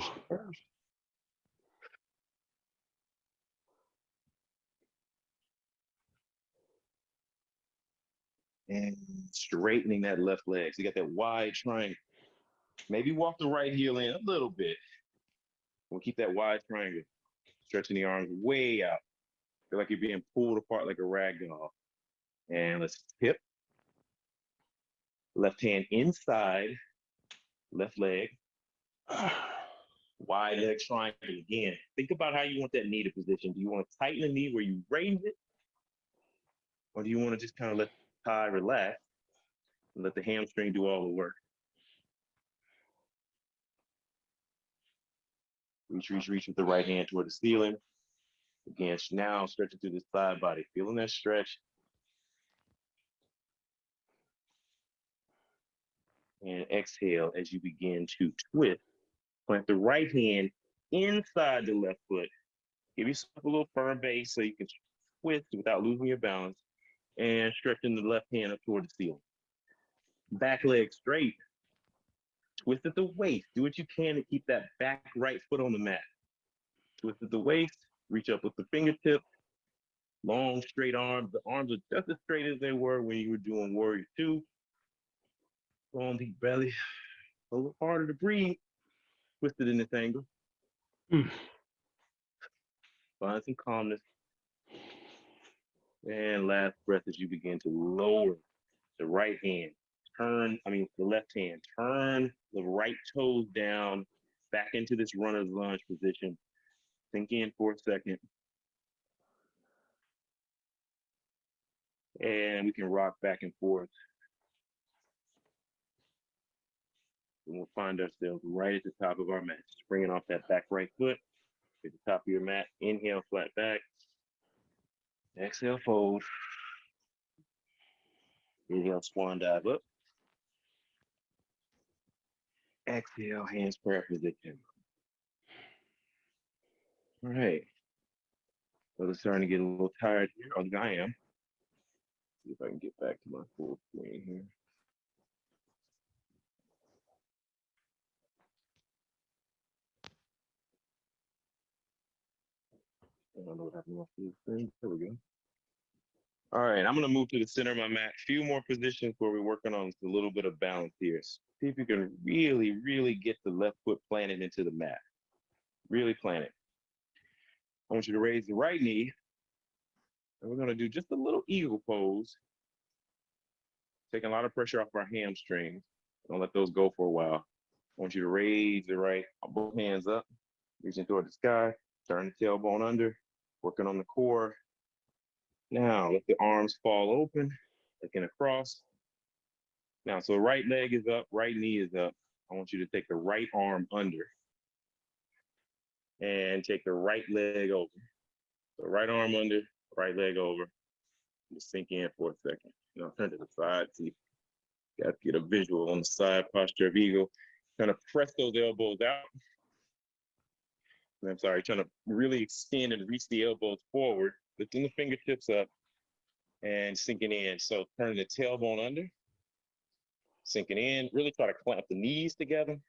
Speaker 6: And straightening that left leg. So you got that wide triangle. Maybe walk the right heel in a little bit. We'll keep that wide triangle. Stretching the arms way out. Feel like you're being pulled apart like a rag doll. And let's hip. Left hand inside. Left leg. Wide leg triangle again. Think about how you want that knee to position. Do you want to tighten the knee where you raise it? Or do you want to just kind of let the thigh relax and let the hamstring do all the work? Reach with the right hand toward the ceiling. Again, now stretching through the side body, feeling that stretch. And exhale as you begin to twist. Plant the right hand inside the left foot. Give yourself a little firm base so you can twist without losing your balance. And stretching the left hand up toward the ceiling. Back leg straight. Twist at the waist. Do what you can to keep that back right foot on the mat. Twist at the waist. Reach up with the fingertips. Long, straight arms. The arms are just as straight as they were when you were doing Warrior 2. Long, deep belly. A little harder to breathe. Twisted in this angle. Find some calmness. And last breath as you begin to lower the right hand. The left hand. Turn the right toes down back into this runner's lunge position. Sink in for a second. And we can rock back and forth. And we'll find ourselves right at the top of our mat. Springing off that back right foot at the top of your mat. Inhale, flat back. Exhale, fold. Inhale, swan dive up. Exhale, hands prayer position. All right. Well, it's starting to get a little tired here. Oh, I am. See if I can get back to my full screen here. I don't know what happened to my full screen. There we go. All right, I'm gonna move to the center of my mat. Few more positions where we're working on a little bit of balance here. See if you can really get the left foot planted into the mat. Really plant it. I want you to raise the right knee. And we're gonna do just a little eagle pose. Taking a lot of pressure off our hamstrings. Don't let those go for a while. I want you to raise the right, both hands up, reaching toward the sky, turn the tailbone under, working on the core. Now, let the arms fall open, looking across. Now, so right leg is up, right knee is up. I want you to take the right arm under and take the right leg over. So right arm under, right leg over. Just sink in for a second. Turn to the side, see. Got to get a visual on the side posture of eagle. Kind of press those elbows out. I'm sorry, trying to really extend and reach the elbows forward, lifting the fingertips up and sinking in. So turning the tailbone under, sinking in, really try to clamp the knees together.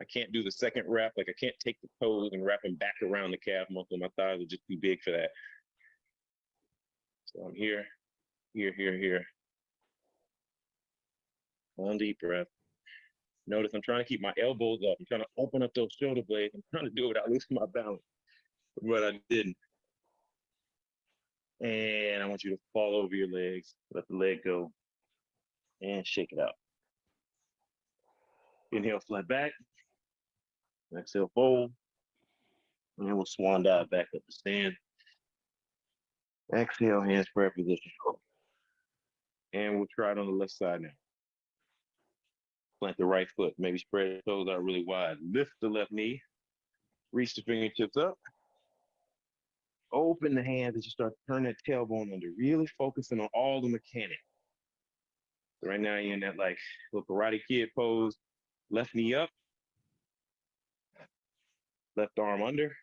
Speaker 6: I can't do the second wrap, like I can't take the toes and wrap them back around the calf muscle. My thighs are just too big for that. So I'm here. One deep breath. Notice I'm trying to keep my elbows up. I'm trying to open up those shoulder blades. I'm trying to do it without losing my balance, but I didn't. And I want you to fall over your legs, let the leg go, and shake it out. Inhale, flat back. Exhale, fold. And then we'll swan dive back up to stand. Exhale, hands prayer position. And we'll try it on the left side now. Plant the right foot. Maybe spread the toes out really wide. Lift the left knee. Reach the fingertips up. Open the hands as you start to turn that tailbone under. Really focusing on all the mechanics. So right now you're in that like little Karate Kid pose. Left knee up. Left arm under.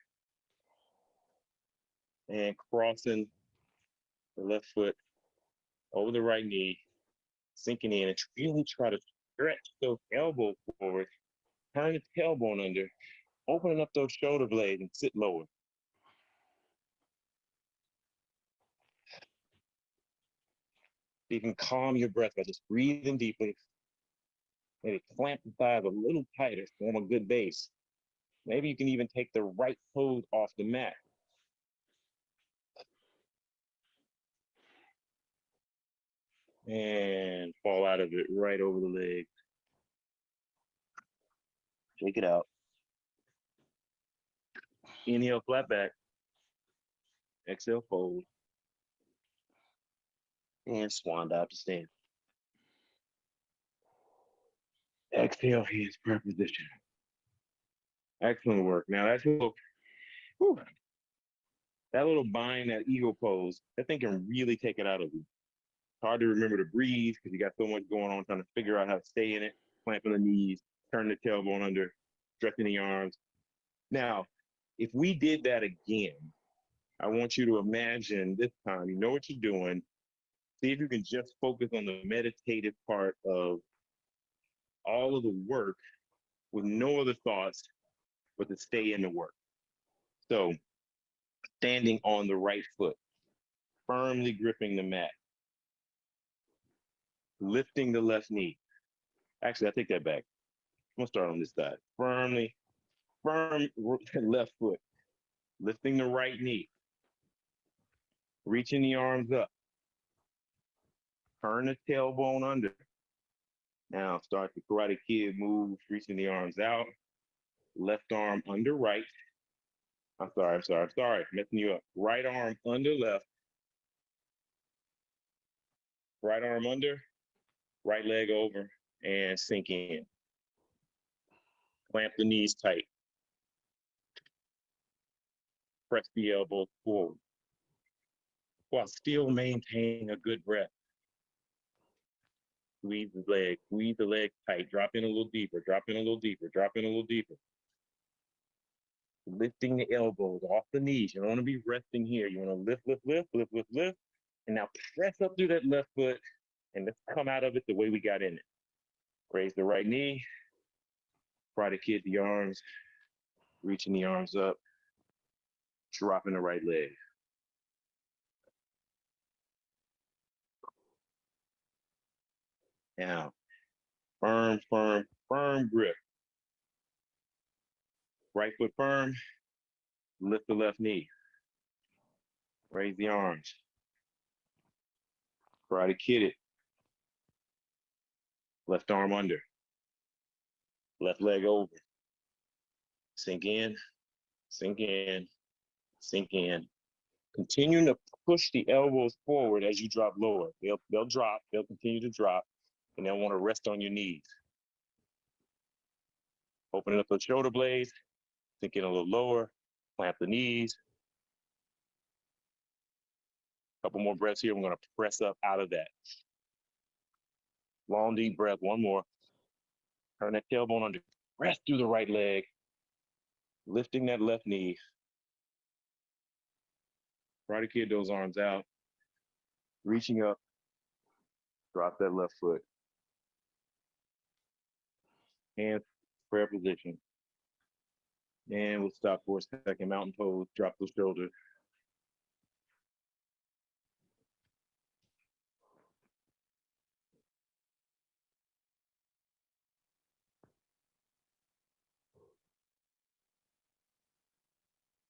Speaker 6: and crossing the left foot over the right knee, sinking in, and really try to stretch those elbows forward, turn the tailbone under, opening up those shoulder blades and sit lower. You can calm your breath by just breathing deeply. Maybe clamp the thighs a little tighter, form a good base. Maybe you can even take the right toes off the mat. And fall out of it right over the leg. Shake it out. Inhale, flat back. Exhale, fold. And swan dive to stand. Exhale, hands prayer position. Excellent work. Now that's a little, whew, that little bind, that eagle pose, that thing can really take it out of you. It's hard to remember to breathe because you got so much going on trying to figure out how to stay in it, clamping the knees, turn the tailbone under, stretching the arms. Now, if we did that again, I want you to imagine this time, you know what you're doing. See if you can just focus on the meditative part of all of the work with no other thoughts but to stay in the work. So, standing on the right foot, firmly gripping the mat, lifting the left knee. Actually, I take that back. I'm gonna start on this side. Firm left foot, lifting the right knee, reaching the arms up, turn the tailbone under. Now start the Karate Kid move, reaching the arms out, left arm under right. I'm sorry, messing you up. Right arm under left, right arm under, right leg over, and sink in. Clamp the knees tight. Press the elbows forward while still maintaining a good breath. Squeeze the leg tight, drop in a little deeper, drop in a little deeper, drop in a little deeper. Lifting the elbows off the knees. You don't want to be resting here. You want to lift, lift, lift, lift, lift, lift. And now press up through that left foot and let's come out of it the way we got in it. Raise the right knee, try to kid the arms, reaching the arms up, dropping the right leg. Now, firm grip. Right foot firm, lift the left knee. Raise the arms. Try to kid it. Left arm under. Left leg over. Sink in, sink in, sink in. Continuing to push the elbows forward as you drop lower. They'll drop, they'll continue to drop, and they'll want to rest on your knees. Opening up the shoulder blades, sink in a little lower, clamp the knees. Couple more breaths here. I'm going to press up out of that. Long, deep breath. One more. Turn that tailbone under. Press through the right leg. Lifting that left knee. Try to kid those arms out. Reaching up. Drop that left foot. Hands, prayer position. And we'll stop for a second. Mountain pose. Drop those shoulders.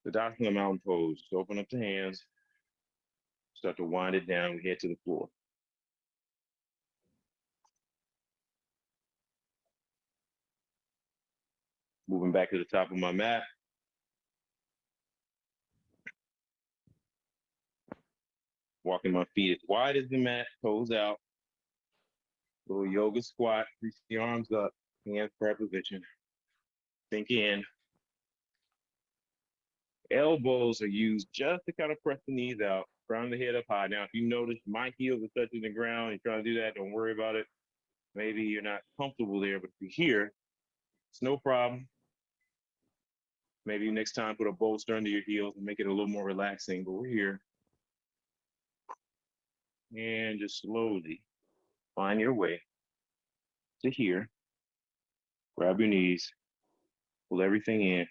Speaker 6: The Tadasana mountain pose. Just open up the hands. Start to wind it down. We head to the floor. Moving back to the top of my mat. Walking my feet as wide as the mat, toes out. Little yoga squat, reach the arms up, hands prayer position. Sink in. Elbows are used just to kind of press the knees out, round the head up high. Now, if you notice my heels are touching the ground, you're trying to do that, don't worry about it. Maybe you're not comfortable there, but if you're here, it's no problem. Maybe next time put a bolster under your heels and make it a little more relaxing, but we're here. And just slowly find your way to here. Grab your knees, pull everything in,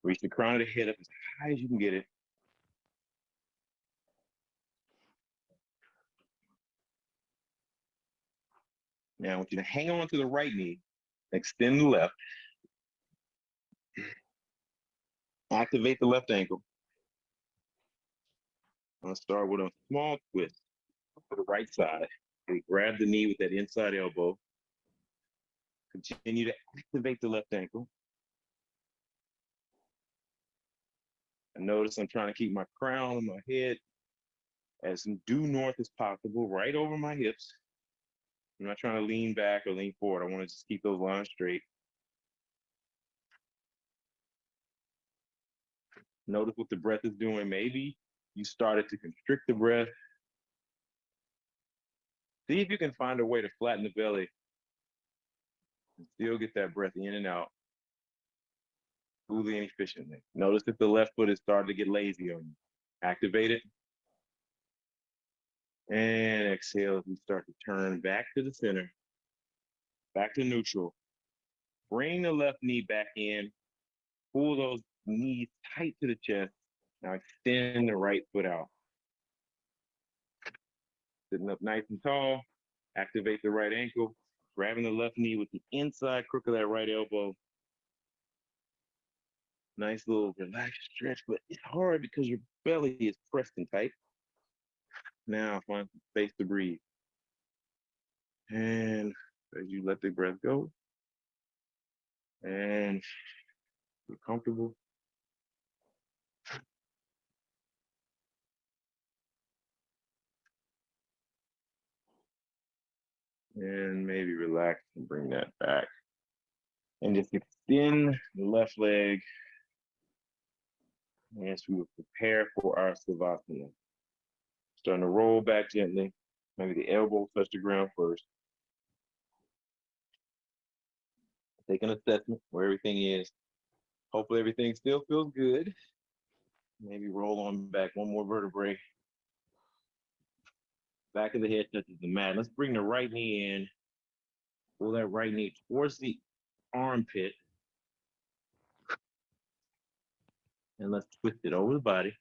Speaker 6: reach the crown of the head up as high as you can get it. Now I want you to hang on to the right knee, extend the left, activate the left ankle. I'm gonna start with a small twist to the right side. And grab the knee with that inside elbow. Continue to activate the left ankle. And notice I'm trying to keep my crown on my head as due north as possible, right over my hips. I'm not trying to lean back or lean forward. I want to just keep those lines straight. Notice what the breath is doing. Maybe you started to constrict the breath. See if you can find a way to flatten the belly and still get that breath in and out smoothly and efficiently. Notice if the left foot is starting to get lazy on you. Activate it. And exhale as we start to turn back to the center, back to neutral. Bring the left knee back in. Pull those knees tight to the chest. Now extend the right foot out. Sitting up nice and tall. Activate the right ankle. Grabbing the left knee with the inside crook of that right elbow. Nice little relaxed stretch, but it's hard because your belly is pressed and tight. Now find some space to breathe. And as you let the breath go, and you're comfortable. And maybe relax and bring that back. And just extend the left leg as we will prepare for our Savasana. Starting to roll back gently. Maybe the elbow touch the ground first. Take an assessment where everything is. Hopefully everything still feels good. Maybe roll on back one more vertebrae. Back of the head touches the mat. Let's bring the right knee in. Pull that right knee towards the armpit. And let's twist it over the body.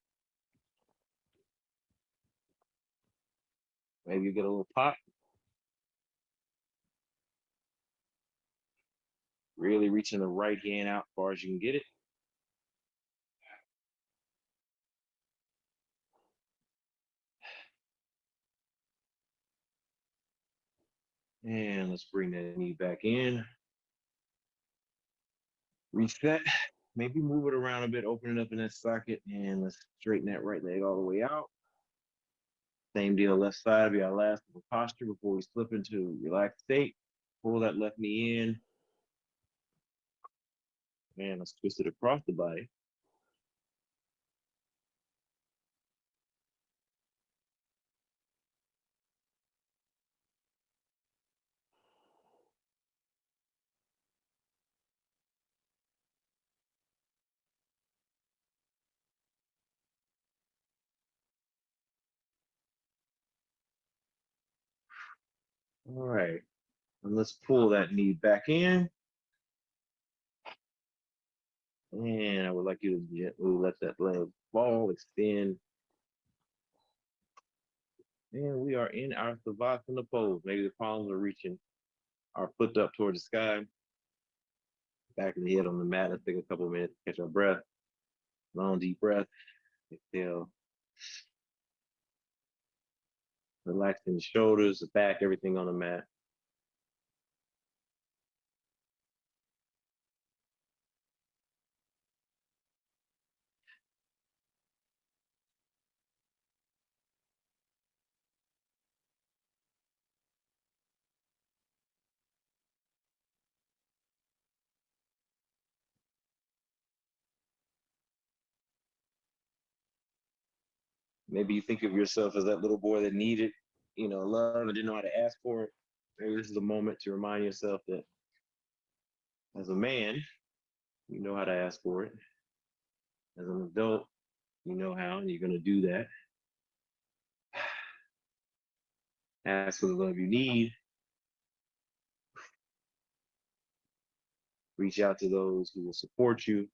Speaker 6: Maybe you get a little pop. Really reaching the right hand out as far as you can get it. And let's bring that knee back in. Reset. Maybe move it around a bit, open it up in that socket, and let's straighten that right leg all the way out. Same deal, left side will be our last little posture before we slip into relaxed state. Pull that left knee in. And let's twist it across the body. All right, and let's pull that knee back in. And I would like you to gently let that leg fall, extend. And we are in our Savasana pose. Maybe the palms are reaching our foot up toward the sky. Back of the head on the mat. Let's take a couple of minutes to catch our breath. Long, deep breath. Exhale. Relaxing the shoulders, the back, everything on the mat. Maybe you think of yourself as that little boy that needed, love and didn't know how to ask for it. Maybe this is a moment to remind yourself that as a man, you know how to ask for it. As an adult, you know how, and you're going to do that. Ask for the love you need. Reach out to those who will support you.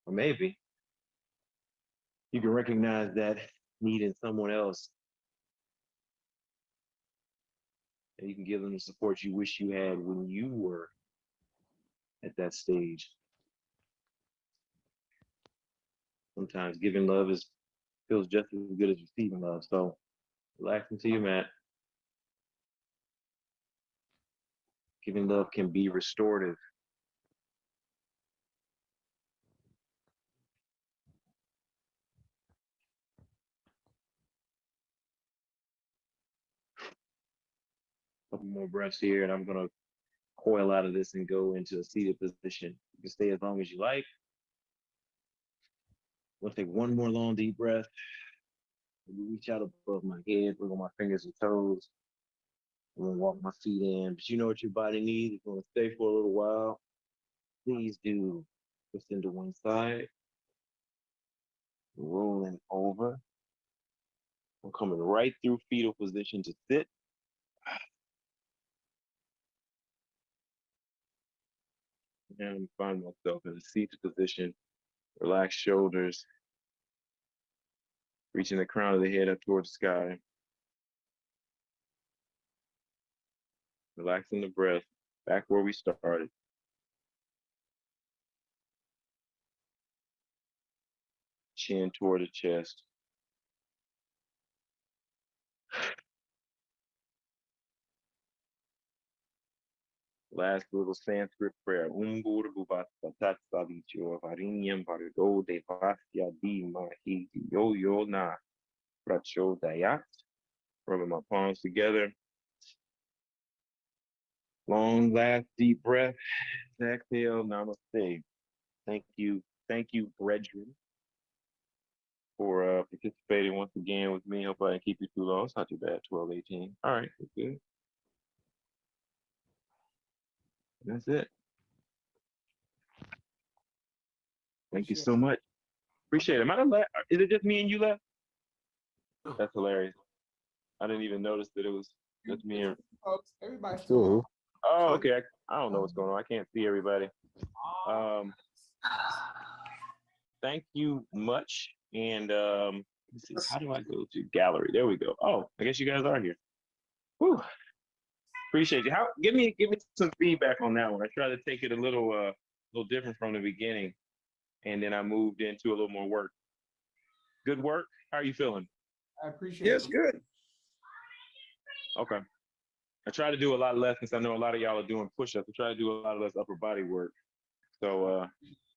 Speaker 6: Or maybe you can recognize that need in someone else, and you can give them the support you wish you had when you were at that stage. Sometimes giving love feels just as good as receiving love. So relax into your mat. Giving love can be restorative. Couple more breaths here, and I'm gonna coil out of this and go into a seated position. You can stay as long as you like. We'll take one more long deep breath. Reach out above my head, wiggle my fingers and toes. I'm gonna walk my feet in, but you know what your body needs. It's gonna stay for a little while. Please do twist into one side, rolling over. I'm coming right through fetal position to sit. And find myself in a seated position. Relax shoulders, reaching the crown of the head up towards the sky. Relaxing the breath, back where we started. Chin toward the chest. Last little Sanskrit prayer. Umbur bhuvatat savicho varinyam vargo devasya dhimahi yo yo na prachodayat. Rubbing my palms together. Long, last deep breath. Exhale, namaste. Thank you, brethren, for participating once again with me. Hope I didn't keep you too long. It's not too bad, 12:18. All right, good. That's it. Thank you so much. Appreciate it. Am I the last? Is it just me and you left? That's hilarious. I didn't even notice that it was just me and.
Speaker 3: Folks, everybody's
Speaker 7: Still
Speaker 3: still
Speaker 7: here.
Speaker 6: Oh, okay. I don't know what's going on. I can't see everybody. Thank you much. And let's see, how do I go to gallery? There we go. Oh, I guess you guys are here. Whew. Appreciate you. Give me some feedback on that one. I tried to take it a little different from the beginning, and then I moved into a little more work. Good work. How are you feeling?
Speaker 3: I appreciate
Speaker 8: Yes,
Speaker 3: it.
Speaker 8: good.
Speaker 6: Okay. I try to do a lot less since I know a lot of y'all are doing push-ups. I try to do a lot of less upper body work. So